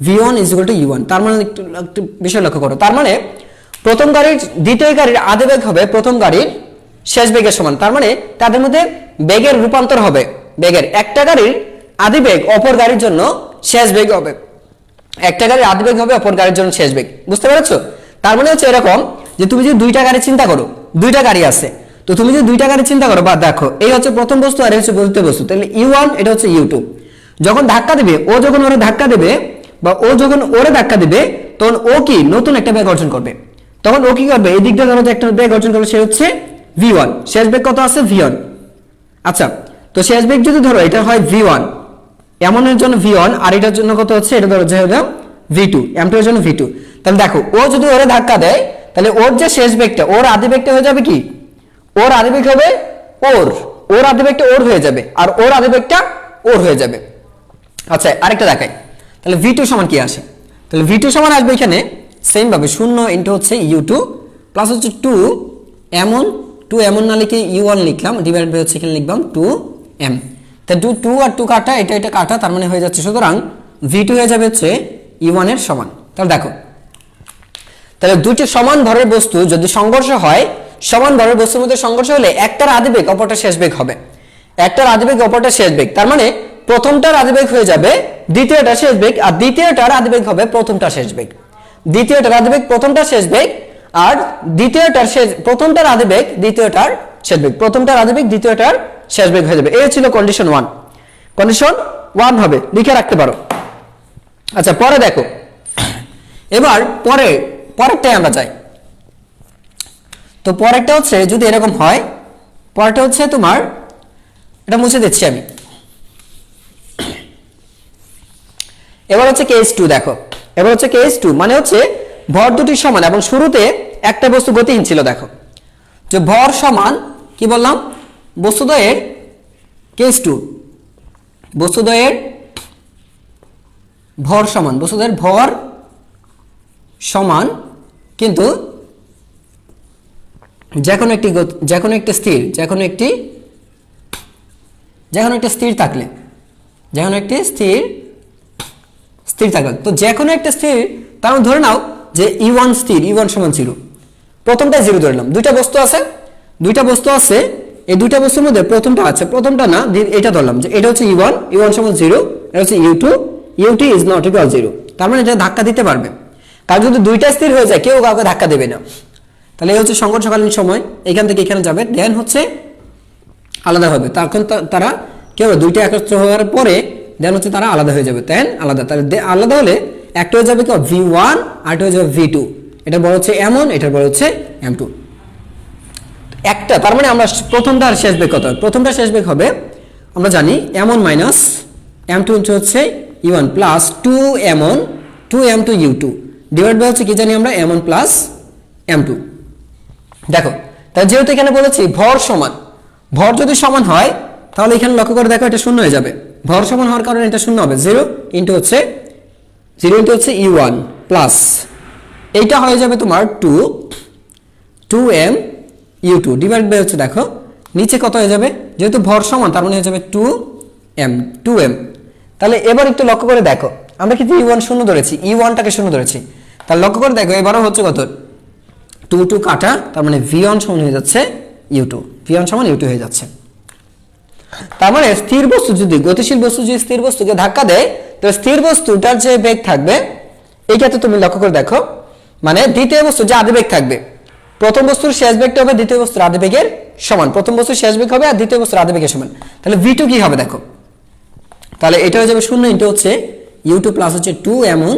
v1 is equal to u1, তার মানে একটু বিষয় লক্ষ্য করো, তার মানে প্রথম গাড়ির দ্বিতীয় গাড়ির আদি বেগ হবে প্রথম গাড়ির শেষ বেগের সমান, তার মানে তাদের মধ্যে বেগের রূপান্তর হবে, বেগের একটা গাড়ির আদি বেগ অপর গাড়ির জন্য শেষ বেগ হবে, একটা গাড়ির আদি বেগ হবে অপর গাড়ির জন্য শেষ বেগ, বুঝতে পেরেছো? তার মানে হচ্ছে এরকম যে তুমি যদি দুইটা গাড়ি চিন্তা করো, দুইটা গাড়ি আছে, তো তুমি যদি দুইটা গাড়ি চিন্তা করো বা দেখো এই হচ্ছে প্রথম বস্তু আর এই হচ্ছে দ্বিতীয় বস্তু, তাহলে u1 এটা হচ্ছে u2, যখন ধাক্কা দেবে ও যখন ওরে ধাক্কা দেবে বা ও যখন ওরে ধাক্কা দেবে তখন ও কি নতুন একটা বেগ অর্জন করবে, তখন ও কি করবে এই দিকটা ধরো যে একটা বেগ অর্জন করবে, সে হচ্ছে v1, শেষ বেগ কত আছে v1, আচ্ছা তো শেষ বেগ যদি ধরো এটা হয় v1, এমনের জন্য v1 আর এটার জন্য কত হচ্ছে এটা ধরো যে v2, m2 এর জন্য v2, তাহলে দেখো ও যদি ওরে ধাক্কা দেয় তাহলে ওর যে শেষ বেগটা ওর আদি বেগটা হয়ে যাবে কি, ওর আদি বেগ হবে ওর আদি বেগটা ওর হয়ে যাবে আর ওর আদি বেগটা ওর হয়ে যাবে। আচ্ছা আরেকটা দেখাই, তাহলে v2 সমান কি আসে, তাহলে v2 সমান আসবে এখানে সেম ভাবে 0 ইনটু হচ্ছে u2 প্লাস হচ্ছে 2m না লিখে u1 লিখলাম ডিভাইড বাই হচ্ছে এখানে লিখলাম 2m, তাহলে 2 আর 2 কাটা, এটা কাটা, তার মানে হয়ে যাচ্ছে, সুতরাং v2 হয়ে যাবে হচ্ছে u1 এর সমান। তাহলে দেখো, তাহলে দুটি সমান ভরের বস্তু যদি সংঘর্ষ হয়, সমান ভরের বস্তুর মধ্যে সংঘর্ষ হলে একটার আদি বেগ অপরটা শেষ বেগ হবে, একটার আদি বেগ অপরটা শেষ বেগ, তার মানে প্রথমটার আদি বেগ হয়ে যাবে দ্বিতীয়টা শেষ বেগ আর দ্বিতীয়টার আদি বেগ হবে প্রথমটা শেষ বেগ, দ্বিতীয়টার আদি বেগ প্রথমটা শেষ বেগ আর প্রথমটার আদি বেগ দ্বিতীয়টার শেষ বেগ, প্রথমটার আদি বেগ দ্বিতীয়টার শেষ বেগ হয়ে যাবে। এই ছিল কন্ডিশন 1, কন্ডিশন 1 হবে, লিখে রাখতে পারো। আচ্ছা পরে দেখো, এবার পরেরটাই আমরা চাই, তো পরেরটা হচ্ছে যদি এরকম হয়, পরেরটা হচ্ছে তোমার, এটা মুছে দিচ্ছি আমি, এবার হচ্ছে কেস 2, দেখো এবার হচ্ছে কেস 2, মানে হচ্ছে ভর দুটি সমান এবং শুরুতে একটা বস্তু গতিহীন ছিল, দেখো যে ভর সমান কি বললাম, বস্তুদ্বয়ের কেস 2, বস্তুদ্বয়ের ভর সমান, বস্তুদ্বয়ের ভর সমান, কিন্তু যে কোনো একটি স্থির থাকলে, তো যে কোনো একটা স্থির, তার মানে ধরে নাও যে e1 স্থির, e1 সমান 0, প্রথমটা 0 ধরে নিলাম, দুইটা বস্তু আছে, এই দুইটা বস্তুর মধ্যে প্রথমটা না এটা ধরলাম যে এটা হচ্ছে e1 সমান 0, এটা হচ্ছে u2 ইজ নট ইকুয়াল 0, তার মানে এটা ধাক্কা দিতে পারবে, কারণ যদি দুইটা স্থির হয়ে যায় কেউ কাউকে ধাক্কা দেবে না, তাহলে এই হচ্ছে সংঘর্ষকালীন সময়, এখান থেকে এখানে যাবে, দেন হচ্ছে আলাদা হবে, তখন তারা কেউ দুইটা একত্র হওয়ার পরে দেন হচ্ছে তারা আলাদা হয়ে যাবে, দেন আলাদা, তাহলে আলাদা হলে একটা হয়ে যাবে কি v1 আর একটা হয়ে যাবে v2, এটা বড় হচ্ছে m1, এটার বড় হচ্ছে m2, একটা, তার মানে আমরা প্রথমটার শেষ বেগ কত হবে, প্রথমটার শেষ বেগ হবে আমরা জানি m1 মাইনাস m2 হচ্ছে u1 plus 2m2 u2 divide by হচ্ছে কি জানি আমরা m1 প্লাস m2। দেখো তাহলে যেহেতু এখানে বলেছি ভর সমান, ভর যদি সমান হয় তাহলে এখানে লক্ষ্য করে দেখো এটা শূন্য হয়ে যাবে, ভর সমান হওয়ার কারণে এটা শূন্য হবে, 0 ইনটু হচ্ছে u1 প্লাস এইটা হয়ে যাবে তোমার 2m u2 ডিভাইড বাই হচ্ছে দেখো নিচে কত হয়ে যাবে, যেহেতু ভর সমান তার মানে হয়ে যাবে 2m, তাহলে এবার একটু লক্ষ্য করে দেখো, আমরা কিন্তু u1 শূন্য ধরেছি, u1টাকে শূন্য ধরেছি, তাহলে লক্ষ্য করে দেখো এবারও হচ্ছে কত 2 কাটা, তার মানে v1 সমান হয়ে যাচ্ছে u2, v1 সমান u2 হয়ে যাচ্ছে। তার মানে স্থির বস্তু যদি গতিশীল বস্তু যদি স্থির বস্তুকে ধাক্কা দেয়, তো স্থির বস্তুটার যে বেগ থাকবে, এই ক্ষেত্রে তুমি লক্ষ্য করে দেখো, মানে দ্বিতীয় বস্তু যে আদিবেগ থাকবে, প্রথম বস্তুর শেষ বেগটা হবে দ্বিতীয় বস্তুর আদিবেগের সমান, প্রথম বস্তুর শেষ বেগ হবে আর দ্বিতীয় বস্তুর আদিবেগের সমান। তাহলে v2 কি হবে দেখো, তাহলে এটা হয়ে যাবে 0 ইনটু হচ্ছে u2 প্লাস হচ্ছে 2m1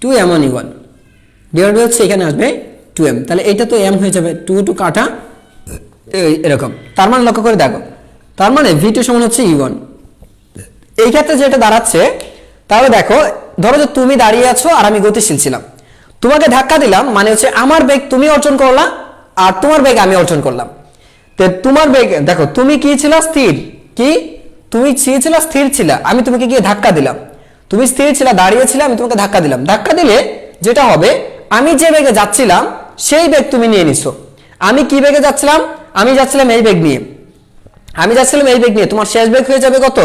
u1 ডিভাইড বাই হচ্ছে এখানে আসবে 2m, তাহলে এটা তো m হয়ে যাবে, 2 কাটা এরকম। তার মানে লক্ষ্য করে দেখো, তার মানে v2 সমান হচ্ছে u1। এই ক্ষেত্রে যেটা দাঁড়াচ্ছে, তাহলে দেখো ধরো যে তুমি দাঁড়িয়ে আছো আর আমি গতিশীল ছিলাম, তোমাকে ধাক্কা দিলাম, মানে হচ্ছে আমার বেগ তুমি অর্জন করলা আর তোমার বেগ আমি অর্জন করলাম। তো তোমার বেগ দেখো, তুমি কি ছিল স্থির, কি তুমি ছিল স্থির ছিল, আমি তোমাকে গিয়ে ধাক্কা দিলাম, তুমি স্থির ছিল দাঁড়িয়ে ছিলে, আমি তোমাকে ধাক্কা দিলাম। ধাক্কা দিলে যেটা হবে, আমি যে বেগে যাচ্ছিলাম সেই বেগ তুমি নিয়ে নিছো। আমি কি বেগে যাচ্ছিলাম, আমি যাচ্ছিলাম এই বেগ নিয়ে, তোমার শেষ বেগ হয়ে যাবে কত,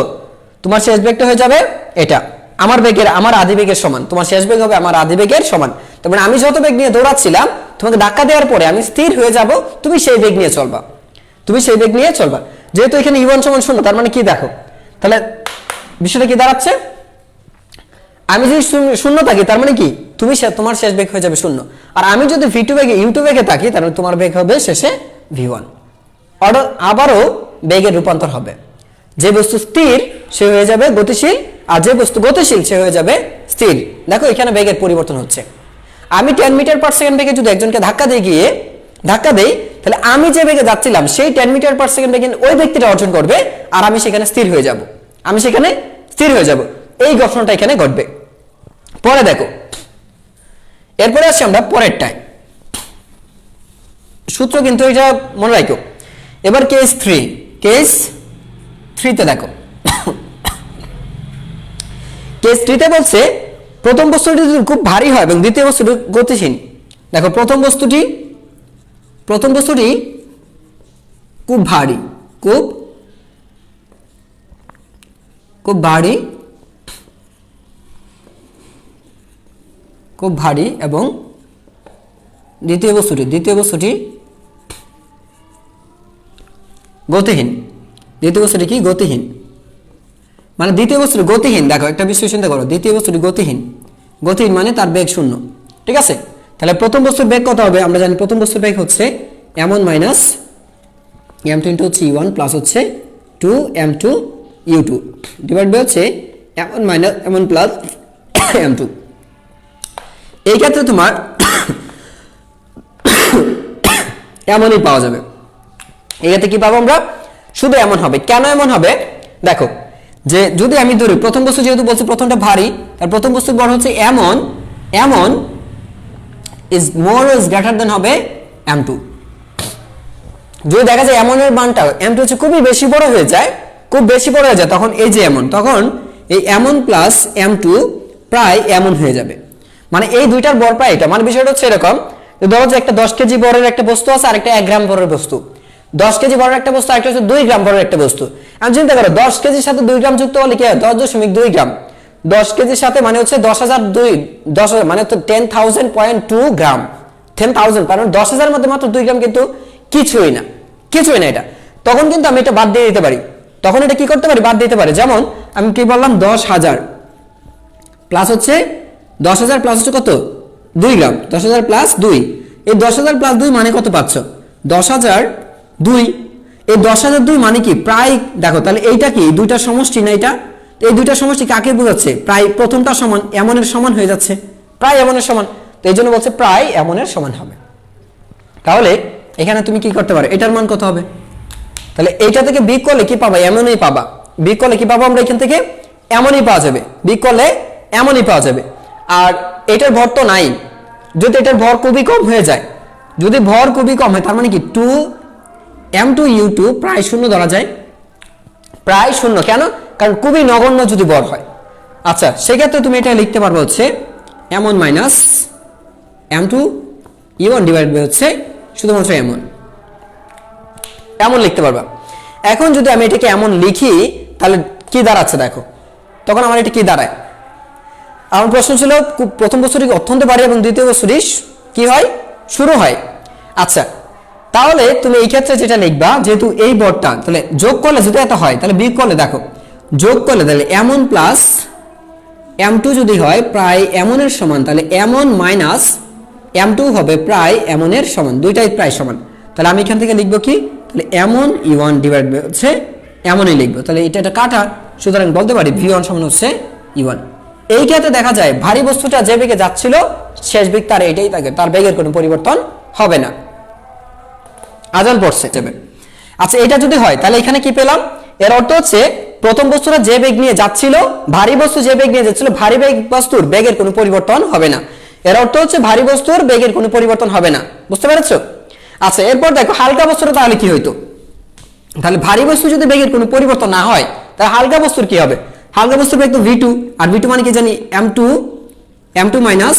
তোমার শেষ বেগটা হয়ে যাবে এটা আমার বেগের, আমার আদি বেগের সমান, তোমার শেষ বেগ হবে আমার আদি বেগের সমান। তার মানে আমি যত বেগ নিয়ে দৌড়াচ্ছিলাম, তোমাকে ধাক্কা দেওয়ার পরে আমি স্থির হয়ে যাব, তুমি সেই বেগ নিয়ে চলবা, যেহেতু এখানে u1 সমান 0, তার মানে কি দেখো, তাহলে বিষয়টা কি দাঁড়াচ্ছে, আমি যদি 0 থাকি তার মানে কি তোমার শেষ বেগ হয়ে যাবে 0, আর আমি যদি v2 বেগে u2 বেগে থাকি তাহলে তোমার বেগ হবে শেষে v1। আবারও বেগের রূপান্তর হবে, যে বস্তু স্থির সে হয়ে যাবে গতিশীল, আর যে বস্তু গতিশীল সে হয়ে যাবে স্থির। দেখো এখানে বেগের পরিবর্তন হচ্ছে। আমি 10 মিটার পার সেকেন্ড বেগে যদি একজনকে ধাক্কা দেই, তাহলে আমি যে বেগে যাচ্ছিলাম সেই 10 মিটার পার সেকেন্ড বেগে ওই ব্যক্তিটা অর্জন করবে, আর আমি সেখানে স্থির হয়ে যাব, এই ঘটনাটা এখানে ঘটবে। পরে দেখো, এরপরে আসছি আমরা পরেরটায়, সূত্র কিন্তু এটা মনে রাখো। এবার কেস 3 তে দেখো, কেস 3 তে বলছে প্রথম বস্তুটি যদি খুব ভারী হয় এবং দ্বিতীয় বস্তুটি গতিশীল। দেখো প্রথম বস্তুটি খুব ভারী, খুব ভারী এবং দ্বিতীয় বস্তুটি গতিহীন। মানে দ্বিতীয় বস্তুটি গতিহীন, দেখো একটা বিষয় চিন্তা করো, দ্বিতীয় বস্তুটি গতিহীন মানে তার বেগ 0, ঠিক আছে। তাহলে প্রথম বস্তুর বেগ কত হবে, আমরা জানি প্রথম বস্তুর বেগ হচ্ছে m1 মাইনাস m2 ইনটু হচ্ছে u1 প্লাস হচ্ছে 2m2 u2 ডিভাইড বাই হচ্ছে m1 minus m1 plus m2। এই ক্ষেত্রে তোমার এমনই পাওয়া যাবে, এই ক্ষেত্রে কি পাবো আমরা, শুধু এমন হবে। কেন এমন হবে দেখো, যে যদি আমি ধরি প্রথম বস্তু যেহেতু বলছি প্রথমটা ভারী, তার প্রথম বস্তুর বর্ণ হচ্ছে m1 is more or greater than হবে m2। যদি দেখা যায় m1 এর মানটা m2 হচ্ছে খুবই বেশি বড় হয়ে যায়, তখন এই যে তখন এই m1 প্লাস m2 প্রায় m1 হয়ে যাবে, মানে এই দুইটার বর প্রায় এটা। মানে বিষয়টা হচ্ছে এরকম, ধরো যে একটা 10 কেজি বরের একটা বস্তু আছে আর একটা 1 গ্রাম বরের বস্তু, 10 কেজি বরের একটা বস্তু আর একটা হচ্ছে 2 গ্রাম বরের একটা বস্তু। আমি চিন্তা করো 10 কেজির সাথে 2 গ্রাম যুক্ত হলে কি হয়, 10.2 গ্রাম। 10 কেজির সাথে মানে হচ্ছে 10,000 মানে তো 10,000.2 গ্রাম, 10,000 কারণ 10,000 মধ্যে মাত্র 2 গ্রাম কিন্তু কিছুই না এটা। তখন কিন্তু আমি এটা বাদ দিয়ে দিতে পারি, তখন এটা কি করতে পারি, বাদ দিতে পারি। যেমন আমি কি বললাম, 10,000 প্লাস হচ্ছে 10,000 প্লাস হচ্ছে কত, 2 গ্রাম, 10,000 প্লাস 2, এই 10,000 প্লাস 2 মানে কত পাচ্ছ, 10,002। এই 10,002 মানে কি প্রায়, দেখো তাহলে এইটা কি দুইটার সমষ্টি না, এটা এই দুইটার সমষ্টি কাকে বোঝাচ্ছে, প্রায় প্রথমটা সমান এমনের সমান হয়ে যাচ্ছে, প্রায় এমনের সমান, তো এই জন্য বলছে প্রায় এমনের সমান হবে। তাহলে এখানে তুমি কি করতে পারো, এটার মান কত হবে, তাহলে এইটা থেকে বিয়োগ করলে কি পাবা, এমনই পাবা। বিয়োগ করলে কি পাবো আমরা, এখান থেকে এমনই পাওয়া যাবে, বিয়োগ করলে এমনই পাওয়া যাবে। আর এটার ভর তো নাই, যদি এটার ভর খুবই কম হয়ে যায়, যদি ভর খুবই কম হয় তার মানে কি 2m2 u2 প্রায় 0 ধরা যায়, প্রায় 0। কেন, কারণ খুবই নগণ্য যদি ভর হয়। আচ্ছা, সেক্ষেত্রে তুমি এটা লিখতে পারবে হচ্ছে m1 minus m2 u1 divide by হচ্ছে শুধুমাত্র এমন লিখতে পারবা। এখন যদি আমি এটাকে এমন লিখি তাহলে কি দাঁড়াচ্ছে দেখো, তখন আমার এটা কি দাঁড়ায়। আমার প্রশ্ন ছিল প্রথম বস্তুটি অত্যন্ত ভারী এবং দ্বিতীয় বস্তুটি কি হয়, শুরু হয়। আচ্ছা, তাহলে তুমি এই ক্ষেত্রে যেটা লিখবা, যেহেতু এই বরটা তাহলে যোগ করলে যদি এত হয় তাহলে বিয়োগ করলে দেখো যোগ করলে তাহলে m1 প্লাস m2 যদি হয় প্রায় m1 এর সমান, তাহলে m1 মাইনাস m2 হবে প্রায় m1 এর সমান, দুইটাই প্রায় সমান। তাহলে আমি এখান থেকে লিখবো কি, তাহলে m1 e1 ডিভাইড বাই হচ্ছে এমনই লিখবো, তাহলে এটা কাটা, সুতরাং বলতে পারি v1 সমান হচ্ছে e1। এই ক্ষেত্রে দেখা যায় ভারী বস্তুটা যে বেগে যাচ্ছিল শেষ বেগ তার এটাই থাকে, তার বেগের কোনো পরিবর্তন হবে না। আজান পড়ছে। আচ্ছা, এটা যদি হয় তাহলে এখানে কি পেলাম, এর অর্থ হচ্ছে প্রথম বস্তুটা যে বেগ নিয়ে যাচ্ছিল, ভারী বস্তু যে বেগ নিয়ে যাচ্ছিল, ভারী বেগ বস্তুর বেগের কোনো পরিবর্তন হবে না। এর অর্থ হচ্ছে ভারী বস্তুর বেগের কোনো পরিবর্তন হবে না, বুঝতে পেরেছো? আচ্ছা, এরপর দেখো হালকা বস্তুটা তাহলে কি হইতো, তাহলে ভারী বস্তু যদি বেগের কোনো পরিবর্তন না হয় তাহলে হালকা বস্তুর কি হবে, হালকা বস্তুর বেগ তো v2, আর v2 মানে কি জানি m2 minus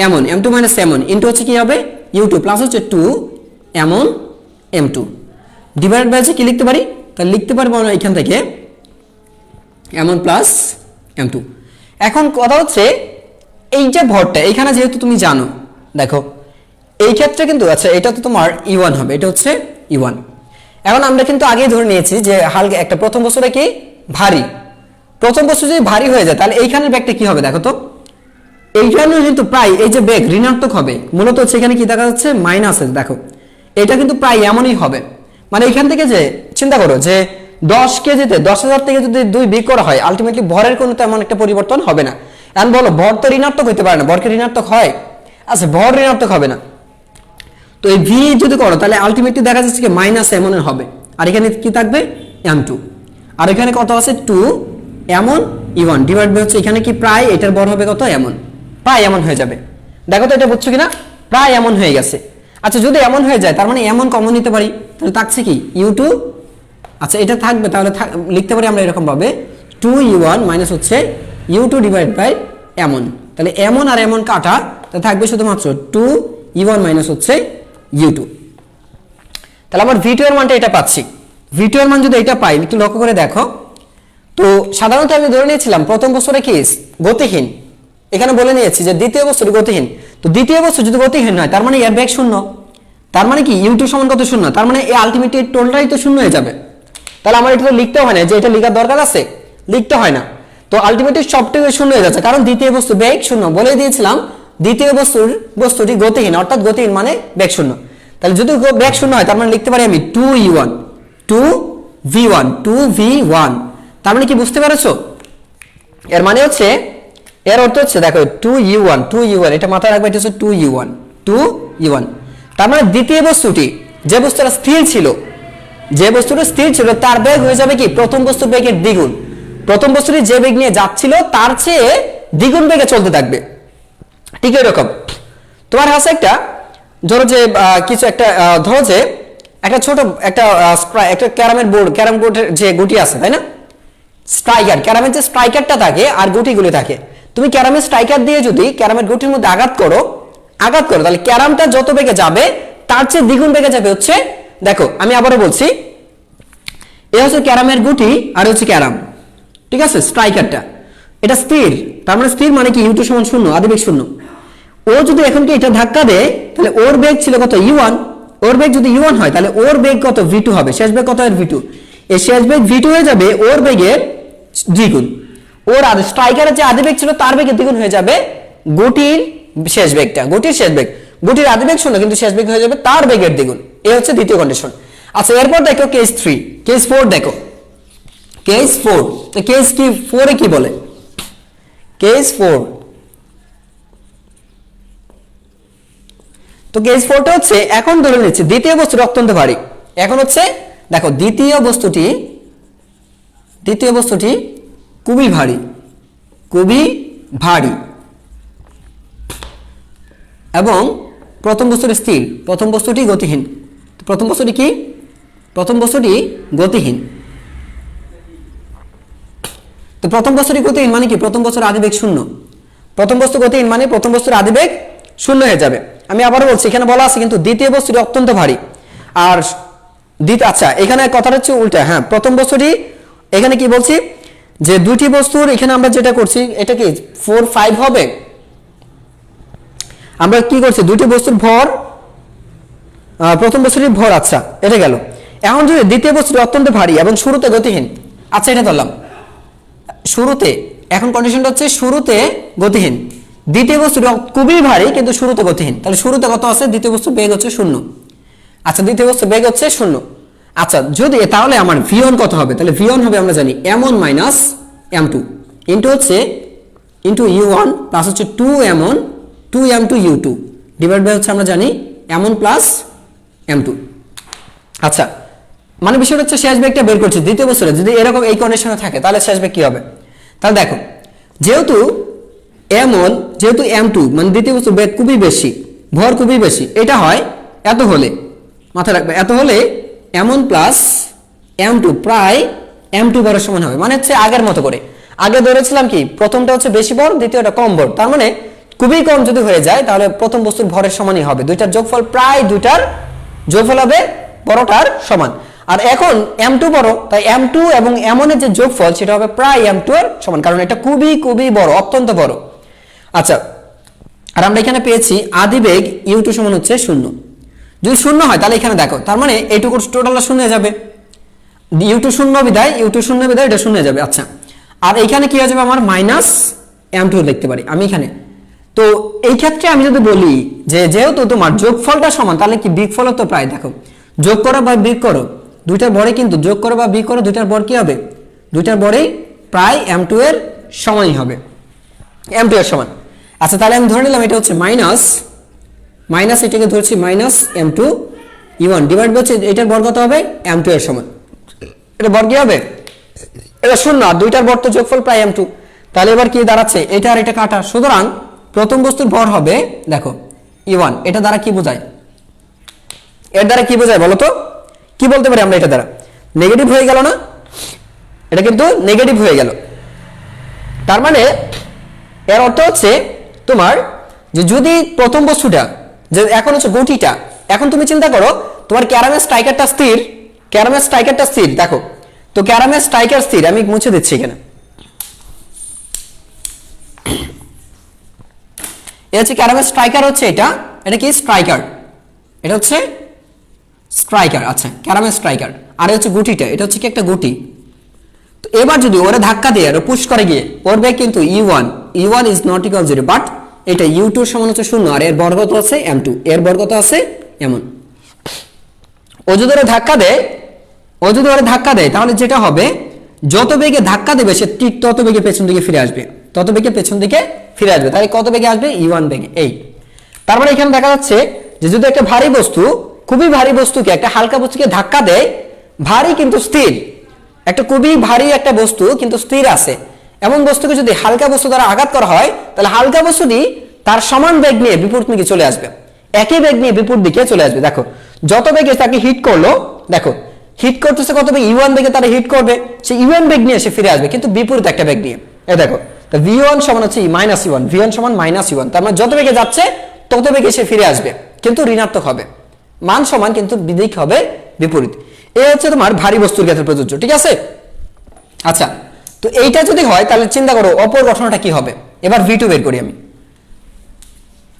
m1, m2 minus m1 into হচ্ছে কি হবে u2 প্লাস হচ্ছে 2 m1 m2 ডিভাইড বাই কি লিখতে পারি, তাহলে লিখতে পারবো আমরা এখান থেকে m1 প্লাস m2। এখন কথা হচ্ছে এই যে ভরটা এখানে যেহেতু তুমি জানো, দেখো এই ক্ষেত্রে কিন্তু আচ্ছা এটা তো তোমার e1 হবে, এটা হচ্ছে e1। এখন আমরা কিন্তু আগেই ধরে নিয়েছি যে হালকা একটা প্রথম বস্তুটা কি ভারী, প্রথম বস্তু যদি ভারী হয়ে যায় তাহলে এইখানের বেগটা কি হবে, দেখো তো এইখানে কিন্তু প্রায় এই যে বেগ ঋণাত্মক হবে, মূলত হচ্ছে এখানে কি দেখা যাচ্ছে মাইনাস, দেখো এটা কিন্তু প্রায় এমনই হবে। মানে এখান থেকে যে চিন্তা করো যে 10 কেজিতে 10,000 থেকে যদি 2 বিয়োগ করা হয় আলটিমেটলি ভরের কোনো তেমন একটা পরিবর্তন হবে না। এখন বলো ভর তো ঋণাত্মক হতে পারে না, ভরকে ঋণাত্মক হয়, আচ্ছা ভর ঋণাত্মক হবে না, তো এই ভি যদি করো তাহলে আলটিমেটলি দেখা যাচ্ছে কি মাইনাস এমন হবে, আর এখানে কি থাকবে m2, আর এখানে কত আছে 2 m1 e1 ডিভাইড বাই হচ্ছে এখানে কি প্রায় এটার বড় হবে কত এমন, প্রায় এমন হয়ে যাবে। দেখো তো এটা বুঝছো কিনা, প্রায় এমন হয়ে গেছে। আচ্ছা যদি এমন হয়ে যায় তার মানে এমন কমন নিতে পারি, তাহলে থাকছে কি u2, আচ্ছা এটা থাকবে, তাহলে লিখতে পারি আমরা এরকম ভাবে 2u1 মাইনাস হচ্ছে u2 ডিভাইড বাই এমন, তাহলে এমন আর এমন কাটা, তাহলে থাকবে শুধুমাত্র 2u1 মাইনাস হচ্ছে u2। তাহলে আমার v2 এর মানটা এটা পাচ্ছি, v2 এর মান যদি এটা পাই একটু লক্ষ্য করে দেখো, তো সাধারণত আমি ধরে নিয়েছিলাম প্রথম বস্তুটা কি গতিহীন, এখানে বলে নিয়েছি যে দ্বিতীয় বস্তুটি গতিহীন, তো দ্বিতীয় বস্তু যদি গতিহীন হয় তার মানে এর বেগ শূন্য, তার মানে কি u2 সমান কত শূন্য, তার মানে এই আলটিমেটলি টোটালটাই তো শূন্য হয়ে যাবে। তাহলে আমার এটা তো লিখতে হয় না, যে এটা লেখার দরকার আছে, লিখতে হয় না, তো আলটিমেটলি সবটুকু শূন্য হয়ে যাচ্ছে, কারণ দ্বিতীয় বস্তু বেগ শূন্য বলে দিয়েছিলাম, দ্বিতীয় বস্তুটি গতিহীন, অর্থাৎ গতিহীন মানে বেগ শূন্য। তাহলে যদি বেগ শূন্য হয় তার মানে লিখতে পারি আমি 2v1 2v1, তার মানে কি বুঝতে পেরেছো? এর মানে হচ্ছে এর অর্থ হচ্ছে দেখো 2u1 এটা মাথায় রাখবে, এটা হচ্ছে 2u1, তার মানে দ্বিতীয় বস্তুটি যে বস্তুটা স্থির ছিল, তার বেগ হয়ে যাবে কি প্রথম বস্তুর বেগের দ্বিগুণ, প্রথম বস্তুটি যে বেগ নিয়ে যাচ্ছিল তার চেয়ে দ্বিগুণ বেগে চলতে থাকবে। ঠিক এরকম তোমার কাছে একটা ধরো যে কিছু একটা ধরো যে একটা ছোট একটা ক্যারাম বোর্ডের যে গুটি আছে তাই না, ক্যারামের যে স্ট্রাইকারটা থাকে আর গুটিগুলি থাকে, তুমি ক্যারামের স্ট্রাইকার দিয়ে যদি ক্যারামের গুটির মধ্যে আঘাত করো তাহলে ক্যারামটা যত বেগে যাবে তার চেয়ে দ্বিগুণ বেগে যাবে হচ্ছে, দেখো আমি আবারও বলছি, এ হচ্ছে ক্যারামের গুটি আর হচ্ছে ক্যারাম, ঠিক আছে, স্ট্রাইকারটা এটা স্থির, তার মানে স্থির মানে কি u2 সমান 0, আদিবেগ 0। ও যদি এখন কি এটা ধাক্কা দেয় তাহলে ওর বেগ ছিল কত u1, ওর বেগ যদি u1 হয় তাহলে ওর বেগ কত v2 হবে, শেষ বেগ কত এর v2, এই শেষ বেগ v2 হয়ে যাবে ওর বেগের দ্বিগুণ, ওর স্ট্রাইকারের যে আদিবেগ ছিল তার বেগের দ্বিগুণ হয়ে যাবে গুটির শেষ বেগটা, গুটির আদিবেগ 0 কিন্তু শেষ বেগ হয়ে যাবে তার বেগের দ্বিগুণ, এই হচ্ছে দ্বিতীয় কন্ডিশন। আচ্ছা এরপর দেখো কেস 3, কেস 4 দেখো, কেস 4, তো কেস কি 4 এ কি বলে, কেস 4, তো কেস 4 টা হচ্ছে এখন ধরে নিচ্ছি দ্বিতীয় বস্তুটি অত্যন্ত ভারী, এখন হচ্ছে দেখো দ্বিতীয় বস্তুটি খুবই ভারী এবং প্রথম বস্তুটি স্থির, প্রথম বস্তুটি গতিহীন, প্রথম বস্তুটি কি, প্রথম বস্তুটি গতিহীন, তো প্রথম বস্তুটি গতিহীন মানে কি প্রথম বস্তুর আদিবেগ 0, প্রথম বস্তু গতিহীন মানে প্রথম বস্তুর আদিবেগ 0 হয়ে যাবে। আমি আবারও বলছি এখানে বলা আছে কিন্তু দ্বিতীয় বস্তুটি অত্যন্ত ভারী, আর আচ্ছা এখানে কথাটা হচ্ছে উল্টা, হ্যাঁ প্রথম বস্তুটি এখানে কি বলছি যে দুটি বস্তুর, এখানে আমরা যেটা করছি এটা কি 4 5 হবে, আমরা কি করছি দুটি বস্তুর ভর প্রথম বস্তুটির ভর, আচ্ছা এটা গেল। এখন যদি দ্বিতীয় বস্তুটি অত্যন্ত ভারী এবং শুরুতে গতিহীন, আচ্ছা এটা ধরলাম শুরুতে, এখন কন্ডিশনটা হচ্ছে শুরুতে গতিহীন, দ্বিতীয় বস্তুটি খুবই ভারী কিন্তু শুরুতে গতিহীন, তাহলে শুরুতে কত আছে, দ্বিতীয় বস্তুর বেগ হচ্ছে 0। আচ্ছা দ্বিতীয় বস্তুর বেগ হচ্ছে 0। আচ্ছা যদি তাহলে আমার v1 কত হবে, তাহলে v1 হবে আমরা জানি m1 minus m2 into u1 plus হচ্ছে 2m2 u2 ডিভাইড বাই হচ্ছে আমরা জানি m1 প্লাস m2। আচ্ছা মানে বিষয়টা হচ্ছে শেষ বেগটা বের করছি দ্বিতীয় বস্তুটা যদি এরকম এই কন্ডিশনে থাকে তাহলে শেষ বেগ কি হবে, তাহলে দেখো যেহেতু m1 যেহেতু m2 মানে দ্বিতীয় বস্তুর বেগ খুবই বেশি, ভর খুবই বেশি, এটা হয় এত হলে, মাথায় রাখবে এত হলে m1 প্লাস m2 প্রায় m2 ভরের সমান হবে। মানে হচ্ছে আগের মতো করে, আগে ধরেছিলাম কি প্রথমটা হচ্ছে বেশি ভর, দ্বিতীয়টা কম ভর, তার মানে খুবই কম যদি হয়ে যায় তাহলে প্রথম বস্তুর ভরের সমানই হবে, দুইটার যোগফল প্রায় দুইটার যোগফল হবে বড়টার সমান। আর এখন m2 বড়, তাই m2 এবং m1 এর যে যোগফল সেটা হবে প্রায় m2 এর সমান, কারণ এটা খুবই খুবই বড়, অত্যন্ত বড়। আচ্ছা আর আমরা এখানে পেয়েছি আদি বেগ u2 সমান হচ্ছে 0। যদি 0 হয় তাহলে এখানে দেখো তার মানে এইটুকু টোটালটা 0 হয়ে যাবে, u2 0 বিদায় এটা 0 হয়ে যাবে। আচ্ছা আর এইখানে কি হয়ে যাবে আমার মাইনাস m2 লিখতে পারি আমি এখানে। তো এই ক্ষেত্রে আমি যদি বলি যে যেহেতু তোমার যোগফলটা সমান তাহলে কি বিগফলও তো প্রায়, দেখো যোগ করো বা বিগ করো দুইটার বরে কিন্তু যোগ করো বা বিগ করো দুইটার বর কি হবে, দুইটার বরেই প্রায় m2 এর সমানই হবে, m2 এর সমান। আচ্ছা তাহলে আমি ধরে নিলাম এটা হচ্ছে মাইনাস এটাকে ধরছি মাইনাস m2 u1 ডিভাইড হচ্ছে এটার বর কত হবে m2 এর সমান, এটা বর কি হবে, এটা 0 আর দুইটার বর তো যোগফল প্রায় m2, তাহলে এবার কি দাঁড়াচ্ছে এটা আর এটা কাটা, সুতরাং প্রথম বস্তুর ভর হবে দেখো u1, এটা দ্বারা কি বোঝায়, এর দ্বারা কি বোঝায় বলো তো, কি বলতে পারি আমরা এটা দ্বারা, নেগেটিভ হয়ে গেল না, এটা কিন্তু নেগেটিভ হয়ে গেল, তার মানে এর অর্থ হচ্ছে তোমার যে যদি প্রথম বস্তুটা যে এখন হচ্ছে গতিটা, এখন তুমি চিন্তা করো তোমার ক্যারামের স্ট্রাইকারটা স্থির, দেখো তো ক্যারামের স্ট্রাইকার স্থির, আমি মুছে দিচ্ছি এখানে, এটা হচ্ছে ক্যারামের স্ট্রাইকার হচ্ছে এটা কি স্ট্রাইকার, এটা হচ্ছে স্ট্রাইকার, আচ্ছা ক্যারামের স্ট্রাইকার, আর হচ্ছে গুটিটা এটা হচ্ছে কি একটা গুটি। তো এবার যদি ওরা ধাক্কা দিয়ে আর পুশ করে গিয়ে পড়বে কিন্তু u1 is not equal 0, but এটা u2 সমান হচ্ছে 0 আর এর বর্গ তো আছে m2, এর বর্গ তো আছে এমন। ও যদি ওরা ধাক্কা দেয় তাহলে যেটা হবে যত বেগে ধাক্কা দেবে সে ঠিক তত বেগে পেছন দিকে ফিরে আসবে, তাহলে কত বেগে আসবে u1 বেগে। এই তার মানে এখানে দেখা যাচ্ছে যে যদি একটা ভারী বস্তু খুবই ভারী বস্তুকে একটা হালকা বস্তুকে ধাক্কা দেয়, ভারী কিন্তু স্থির, একটা খুবই ভারী একটা বস্তু কিন্তু স্থির আছে, এমন বস্তুকে যদি হালকা বস্তু দ্বারা আঘাত করা হয় তাহলে হালকা বস্তুটি তার সমান বেগ নিয়ে বিপরীত দিকে চলে আসবে, একই বেগ নিয়ে বিপরীত দিকে চলে আসবে। দেখো যত বেগে তাকে হিট করলো, দেখো হিট করতেছে কত বেগে u1 বেগে তারা হিট করবে, সে u1 বেগ নিয়ে সে ফিরে আসবে কিন্তু বিপরীত একটা বেগ নিয়ে। এই দেখো তো v1 সমান হচ্ছে v1 সমান -u1, তার মানে যত বেগে যাচ্ছে তত বেগে সে ফিরে আসবে কিন্তু ঋণাত্মক হবে, মান সমান কিন্তু দিক হবে বিপরীত। এই হচ্ছে তোমার ভারী বস্তুর ক্ষেত্রে প্রযোজ্য, ঠিক আছে। আচ্ছা তো এইটা যদি হয় তাহলে চিন্তা করো অপর ঘটনাটা কি হবে। এবার v2 বের করি আমি,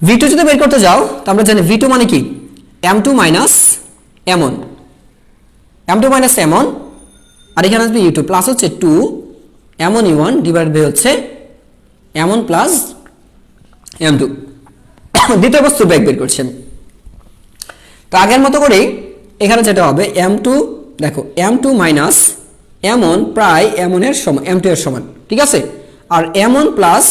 v2 যদি বের করতে যাও তো আমরা জানি v2 মানে কি m2 মাইনাস m1, আর এখানে আসবে u2 প্লাস হচ্ছে 2 m1 u1 ডিভাইড বাই হচ্ছে m1 প্লাস m2, দ্বিতীয় বস্তুর বেগ বের করছি আমি। তো আগের মতো করেই এখানে যেটা হবে m2, দেখো m2 মাইনাস m1 প্রায় m1 এর সমান, m2 এর সমান, ঠিক আছে, আর m1 প্লাস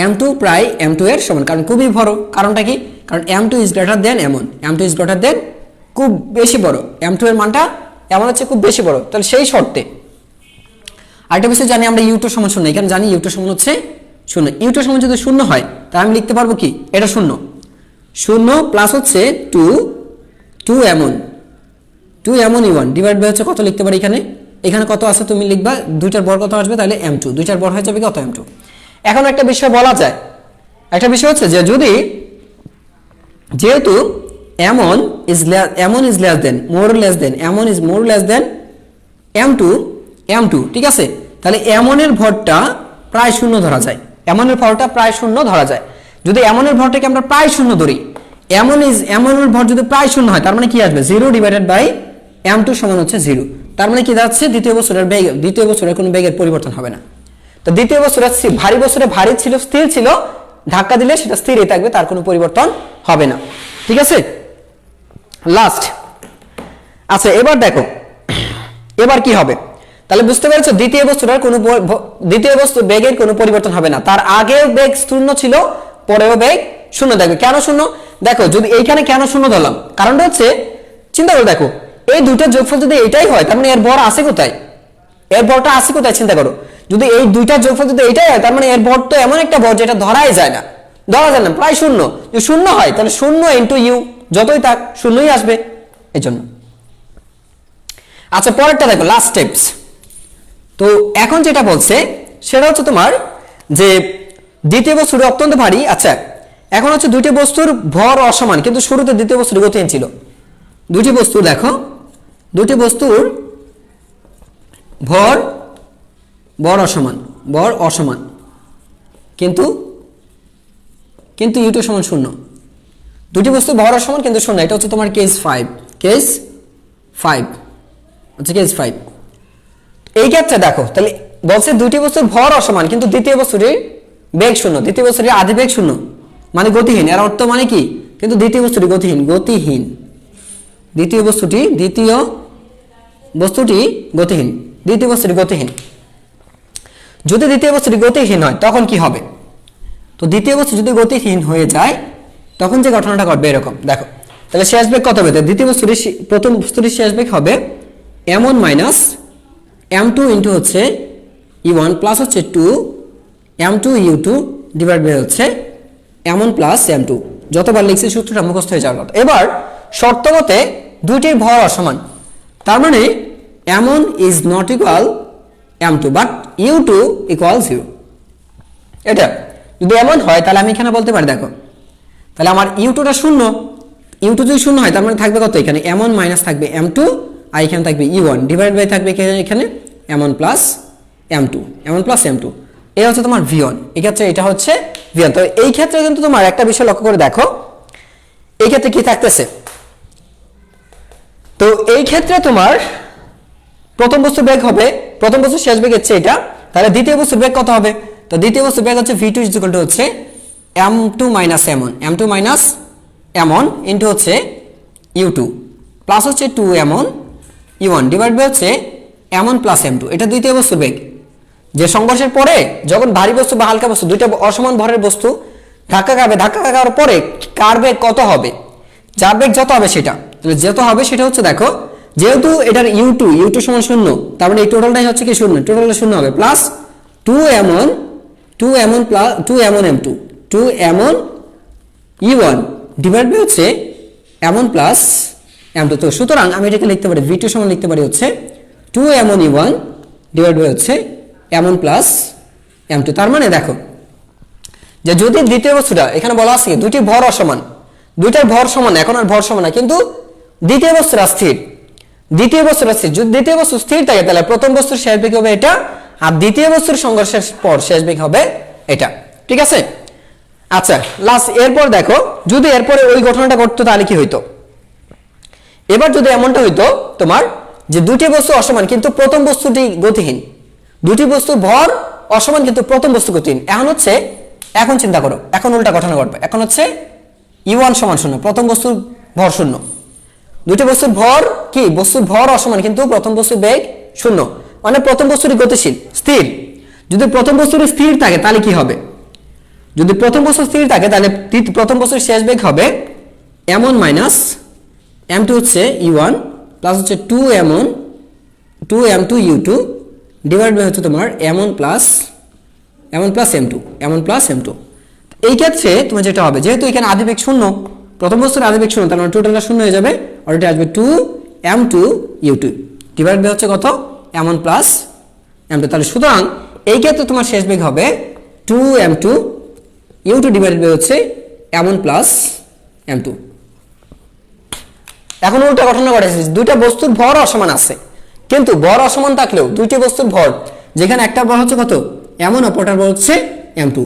m2 প্রায় m2 এর সমান, কারণ খুবই বড়, কারণটা কি, কারণ m2 is greater than m1 is greater than খুব বেশি বড়, m2 এর মানটা m1 হচ্ছে খুব বেশি বড়, তাহলে সেই শর্তে আরেকটা বিষয় জানি আমরা u2 সমান 0, এখানে জানি u2 সমান হচ্ছে 0, u2 সমান যদি 0 হয় তাহলে আমি লিখতে পারবো কি এটা 0 প্লাস হচ্ছে 2m1 u1 ডিভাইড বাই হচ্ছে কত লিখতে পারি এখানে কত আছে তুমি লিখবা, দুইটার বর কত আসবে তাহলে m2, দুইটার বর হয়ে যাবে কত m2। এখন একটা বিষয় বলা যায়, একটা বিষয় হচ্ছে যে যদি যেহেতু m1 is less than m1 is more less than m2, ঠিক আছে, তাহলে m1 এর ভরটা প্রায় 0 ধরা যায়, m1 এর ভরটা প্রায় 0 ধরা যায়। যদি m1 এর ভরটাকে আমরা প্রায় 0 ধরি, m1 এর ভর যদি প্রায় শূন্য হয় তার মানে কি আসবে 0 ডিভাইডেড বাই m2 সমান হচ্ছে 0। তার মানে কি যাচ্ছে দ্বিতীয় বস্তুর কোনো বেগের পরিবর্তন হবে না। তো দ্বিতীয় বস্তুটা ভারী বস্তুটা ভারী ছিল, স্থির ছিল, ধাক্কা দিলে সেটা স্থিরই থাকবে, তার কোনো পরিবর্তন হবে না। ঠিক আছে, লাস্ট। আচ্ছা এবার দেখো এবার কি হবে, তাহলে বুঝতে পেরেছো দ্বিতীয় বস্তু বেগের কোনো পরিবর্তন হবে না। তার আগেও বেগ শূন্য ছিল, পরেও বেগ শূন্য থাকবে। কেন শূন্য? দেখো যদি এইখানে কেন শূন্য ধরলাম, কারণটা হচ্ছে চিন্তা করে দেখো এই দুইটার যোগফল যদি এটাই হয় তার মানে এর ভর আছে কোথায়, এর ভরটা আছে কোথায় চিন্তা করো। যদি এই দুইটার যোগফল যদি এটাই হয় তার মানে এর ভর তো এমন একটা ভর যেটা ধরাই যায় না, প্রায় শূন্য। যদি শূন্য হয় তাহলে শূন্য ইন্টু ইউ, যতই থাক শূন্যই আসবে এই জন্য। আচ্ছা পরেরটা দেখো, লাস্ট স্টেপস। তো এখন যেটা বলছে সেটা হচ্ছে তোমার যে দ্বিতীয় বস্তুটি অত্যন্ত ভারী। আচ্ছা এখন হচ্ছে দুইটি বস্তুর ভর অসমান, কিন্তু শুরুতে দ্বিতীয় বস্তুটি গতিহীন ছিল। দুটি বস্তু দেখো, দুটি বস্তুর ভর অসমান কিন্তু ইউ2 সমান শূন্য। দুটি বস্তু ভর অসমান কিন্তু শূন্য, এটা হচ্ছে তোমার কেস 5 হচ্ছে কেস 5। এই ক্ষেত্রে দেখো তাহলে বলছে দুটি বস্তুর ভর অসমান কিন্তু দ্বিতীয় বস্তুটির বেগ শূন্য, দ্বিতীয় বস্তুটির আদি বেগ শূন্য মানে গতিহীন। এর অর্থ মানে কি, কিন্তু দ্বিতীয় বস্তুটি গতিহীন। দ্বিতীয় বস্তুটি গতিহীন। যদি দ্বিতীয় বস্তুটি গতিহীন হয় তখন কি হবে? তো দ্বিতীয় বস্তু যদি গতিহীন হয়ে যায় তখন যে ঘটনাটা ঘটবে এরকম দেখো। তাহলে শেষ বেগ কত হবে? দ্বিতীয় বস্তুটির প্রথম বস্তুটির শেষ বেগ হবে m1 মাইনাস m2 ইন্টু হচ্ছে e1 প্লাস হচ্ছে 2 m2 u2 ডিভাইড বাই হচ্ছে m1 প্লাস m2। যতবার লিখছি সূত্রটা মুখস্থ হয়ে যাওয়ার কথা। এবার শর্ত মতে দুইটির ভর অসমান, তার মানে m1 is not equal m2 but u2 equal 0। এটা যদি এমন হয় তাহলে আমি এখানে বলতে পারি দেখো, তাহলে আমার u2টা শূন্য, u2 যদি শূন্য হয় তার মানে থাকবে কত, এখানে m1 মাইনাস থাকবে m2 আর এখানে থাকবে e1 ডিভাইড বাই থাকবে এখানে m1 প্লাস m2। এই হচ্ছে তোমার v1। এই ক্ষেত্রে এটা হচ্ছে v1। তো এই ক্ষেত্রে কিন্তু তোমার একটা বিষয় লক্ষ্য করে দেখো, এই ক্ষেত্রে কি থাকতেছে। তো এই ক্ষেত্রে তোমার প্রথম বস্তু বেগ হবে, প্রথম বস্তু শেষ বেগ হচ্ছে এটা, তাহলে দ্বিতীয় বস্তু বেগ কত হবে? তো দ্বিতীয় বস্তু বেগ হচ্ছে v2 হচ্ছে m2 মাইনাস m1 ইন্টু হচ্ছে u2 প্লাস হচ্ছে 2m1 e1 ডিভাইড বাই হচ্ছে m1 প্লাস m2। এটা দ্বিতীয় বস্তু বেগ। যে সংঘর্ষের পরে যখন ভারী বস্তু বা হালকা বস্তু দুইটা অসমান ভরের বস্তু ধাক্কা খাওয়ার পরে কার বেগ কত হবে, যার বেগ যত হবে সেটা, তাহলে যত হবে সেটা হচ্ছে দেখো, যেহেতু এটার u2 সমান শূন্য তার মানে এই টোটালটাই হচ্ছে কি শূন্য, টোটালটা শূন্য হবে plus 2m1 plus 2m1 e1 divide by হচ্ছে m1 প্লাস m2। তো সুতরাং আমি এটাকে লিখতে পারি v2 সমান লিখতে পারি হচ্ছে 2m1 e1 ডিভাইড বাই হচ্ছে m1 প্লাস m2। তার মানে দেখো যে যদি দ্বিতীয় বস্তুটা এখানে বলা আছে দুইটি ভর অসমান, দুইটার ভর সমান, এখন আর ভর সমান না, কিন্তু দ্বিতীয় বস্তুটা স্থির। যদি দ্বিতীয় বস্তু স্থির থাকে তাহলে প্রথম বস্তুর শেষ বেগ হবে এটা, আর দ্বিতীয় বস্তুর সংঘর্ষের পর শেষ বেগ হবে এটা। ঠিক আছে, আচ্ছা লাস্ট এরপর দেখো যদি এরপরে ওই ঘটনাটা ঘটতো তাহলে কি হইতো। এবার যদি এমনটা হইতো তোমার যে দুটি বস্তু অসমান কিন্তু প্রথম বস্তুটি গতিহীন, দুটি বস্তুর ভর অসমান কিন্তু প্রথম বস্তু গতিহীন। এখন চিন্তা করো, এখন উল্টা ঘটনা ঘটবে। এখন হচ্ছে e1 সমান শূন্য, প্রথম বস্তুর ভর শূন্য, দুটি বস্তুর ভর কি, বস্তুর ভর অসমান কিন্তু প্রথম বস্তুর বেগ শূন্য, মানে প্রথম বস্তুটি গতিশীল স্থির। যদি প্রথম বস্তুটি স্থির থাকে তাহলে কি হবে? যদি প্রথম বস্তু স্থির থাকে তাহলে প্রথম বস্তুর শেষ বেগ হবে m1 মাইনাস m2 হচ্ছে e1 প্লাস হচ্ছে 2m2 u2 ডিভাইড বাই হচ্ছে তোমার m1 প্লাস m2। এই ক্ষেত্রে তোমার যেটা হবে, যেহেতু এখানে আদিবেগ শূন্য, প্রথম বস্তুর আদিবেগ শূন্য, তার মানে টোটালটা শূন্য হয়ে যাবে, আর এটা আসবে 2m2 u2 ডিভাইড বাই হচ্ছে কত m1 প্লাস m2। তাহলে সুতরাং এই ক্ষেত্রে তোমার শেষ বেগ হবে 2m2 u2 ডিভাইড বাই হচ্ছে m1 প্লাস m2। এখন উল্টা ঘটনা ঘটেছে, দুইটা বস্তুর ভর অসমান আছে, কিন্তু ভর অসমান থাকলেও দুইটি বস্তুর ভর, যেখানে একটা ভর হচ্ছে কত m1, অপরটার ভর হচ্ছে m2,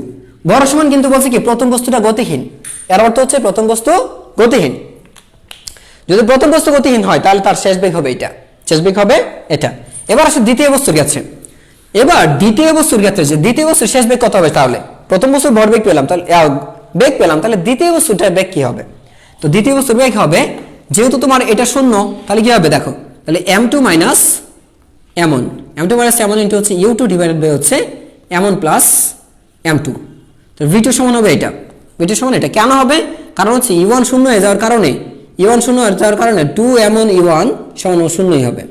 ভর অসমান কিন্তু বলছে কি প্রথম বস্তুটা গতিহীন। এর অর্থ হচ্ছে প্রথম বস্তু গতিহীন। যদি প্রথম বস্তু গতিহীন হয় তাহলে তার শেষ বেগ হবে এটা, শেষ বেগ হবে এটা। এবার আসলে দ্বিতীয় বস্তুর ক্ষেত্রে, এবার দ্বিতীয় বস্তুর ক্ষেত্রে যে দ্বিতীয় বস্তুর শেষ বেগ কত হবে, তাহলে প্রথম বস্তুর ভরবেগ পেলাম, তাহলে বেগ পেলাম, তাহলে দ্বিতীয় বস্তুটার বেগ কি হবে? তো দ্বিতীয় বস্তুর বেগ হবে, যেহেতু তোমার এটা শূন্য, তাহলে কি হবে দেখো, তাহলে m2 minus m1, m2 minus m1 into হচ্ছে u2 ডিভাইডেড বাই হচ্ছে m1 প্লাস m2। তো v2 সমান হবে এটা, v2 সমান এটা কেন হবে? কারণ হচ্ছে e1 শূন্য হয়ে যাওয়ার কারণে, e1 শূন্য হয়ে যাওয়ার কারণে 2m1 e1 সমান শূন্যই হবে।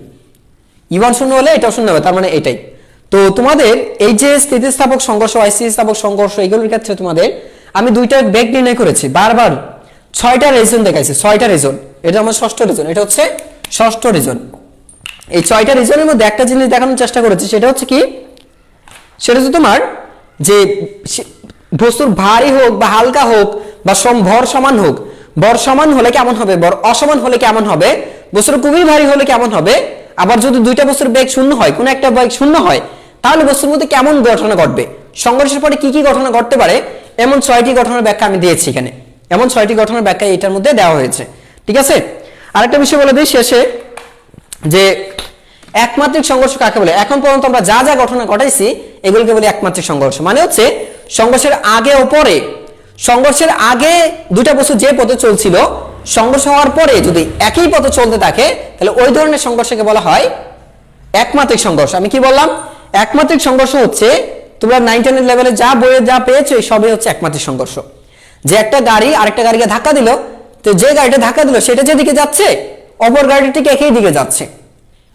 e1 শূন্য হলে এটাও শূন্য হবে, তার মানে এটাই। তো তোমাদের এই যে স্থিতিস্থাপক সংঘর্ষ, স্থিতিস্থাপক সংঘর্ষ, এগুলোর ক্ষেত্রে তোমাদের আমি দুইটা বেগ নির্ণয় করেছি, বারবার 6টা রিজন দেখাইছি, 6টা রিজন। এটা আমার ষষ্ঠ রিজন, এটা হচ্ছে ষষ্ঠ রিজন। এই 6টা রিজনের মধ্যে একটা জিনিস দেখানোর চেষ্টা করেছি, সেটা হচ্ছে কি, সেটা হচ্ছে তোমার যে বস্তুর ভারী হোক বা হালকা হোক বা ভর সমান হোক, ভর সমান হলে কেমন হবে, ভর অসমান হলে কেমন হবে, বস্তুর খুবই ভারী হলে কেমন হবে, আবার যদি দুইটা বস্তুর বেগ শূন্য হয়, কোনো একটা বেগ শূন্য হয়, তাহলে বস্তুর মধ্যে কেমন ঘটনা ঘটবে, সংঘর্ষের পরে কি কি ঘটনা ঘটতে পারে, এমন 6টি ঘটনার ব্যাখ্যা আমি দিয়েছি এখানে, এমন 6টি ঘটনার ব্যাখ্যা এটার মধ্যে দেওয়া হয়েছে। ঠিক আছে, আরেকটা বিষয় বলে দিই শেষে, যে একমাত্রিক সংঘর্ষ কাকে বলে। এখন পর্যন্ত আমরা যা যা ঘটনা ঘটাইছি এগুলোকে বলি একমাত্রিক সংঘর্ষ। মানে হচ্ছে সংঘর্ষের আগে ও পরে, সংঘর্ষের আগে দুইটা বস্তু যে পথে চলছিল, সংঘর্ষ হওয়ার পরে যদি একই পথে চলতে থাকে, তাহলে ওই ধরনের সংঘর্ষকে বলা হয় একমাত্রিক সংঘর্ষ। আমি কি বললাম, একমাত্রিক সংঘর্ষ হচ্ছে তোমরা 9 10 লেভেলে যা বইয়ে যা পেয়েছো সবই হচ্ছে একমাত্রিক সংঘর্ষ। যে একটা গাড়ি আরেকটা গাড়িকে ধাক্কা দিল, তো যে গাড়িটা ধাক্কা দিল সেটা যেদিকে যাচ্ছে, অপর গাড়িটি ঠিক একই দিকে যাচ্ছে,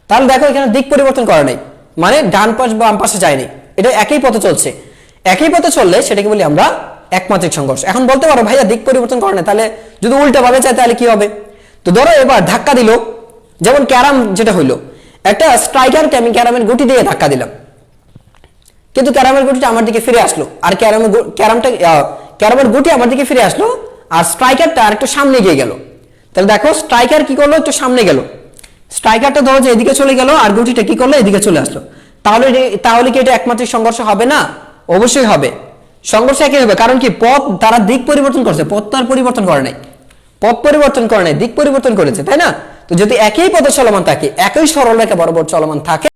তাহলে দেখো এখানে দিক পরিবর্তন করা নেই, মানে ডান পাশ বা বাম পাশে যায়নি, এটা একই পথে চলছে। একই পথে চললে সেটাকে বলি আমরা একমাত্রিক সংঘর্ষ। এখন বলতে পারো ভাইয়া দিক পরিবর্তন করে না, তাহলে যদি উল্টা ভাবে চায় তাহলে কি হবে? তো ধরো এবার ধাক্কা দিল, যেমন ক্যারাম যেটা হইলো, একটা স্ট্রাইকারকে আমি ক্যারামের গুটি দিয়ে ধাক্কা দিলাম, কিন্তু ক্যারামের গুটিটা আমার দিকে ফিরে আসলো, আর ক্যারামের গুটি আমার দিকে ফিরে আসলো, আর স্ট্রাইকারটা আর একটু সামনে গিয়ে গেল। তাহলে দেখো স্ট্রাইকার কি করলো, একটু সামনে গেল, স্ট্রাইকারটা ধরো যে এদিকে চলে গেল, আর গুটিটা কি করলো, এদিকে চলে আসলো। তাহলে কি এটা একমাত্রিক সংঘর্ষ হবে না? অবশ্যই হবে, সংঘর্ষ একই হবে। কারণ কি, পথ তারা দিক পরিবর্তন করছে, পথ তার পরিবর্তন করে নাই, পথ পরিবর্তন করে নাই, দিক পরিবর্তন করেছে, তাই না? তো যদি একই পথে চলমান থাকে, একই সরলরেখা বরাবর চলমান থাকে,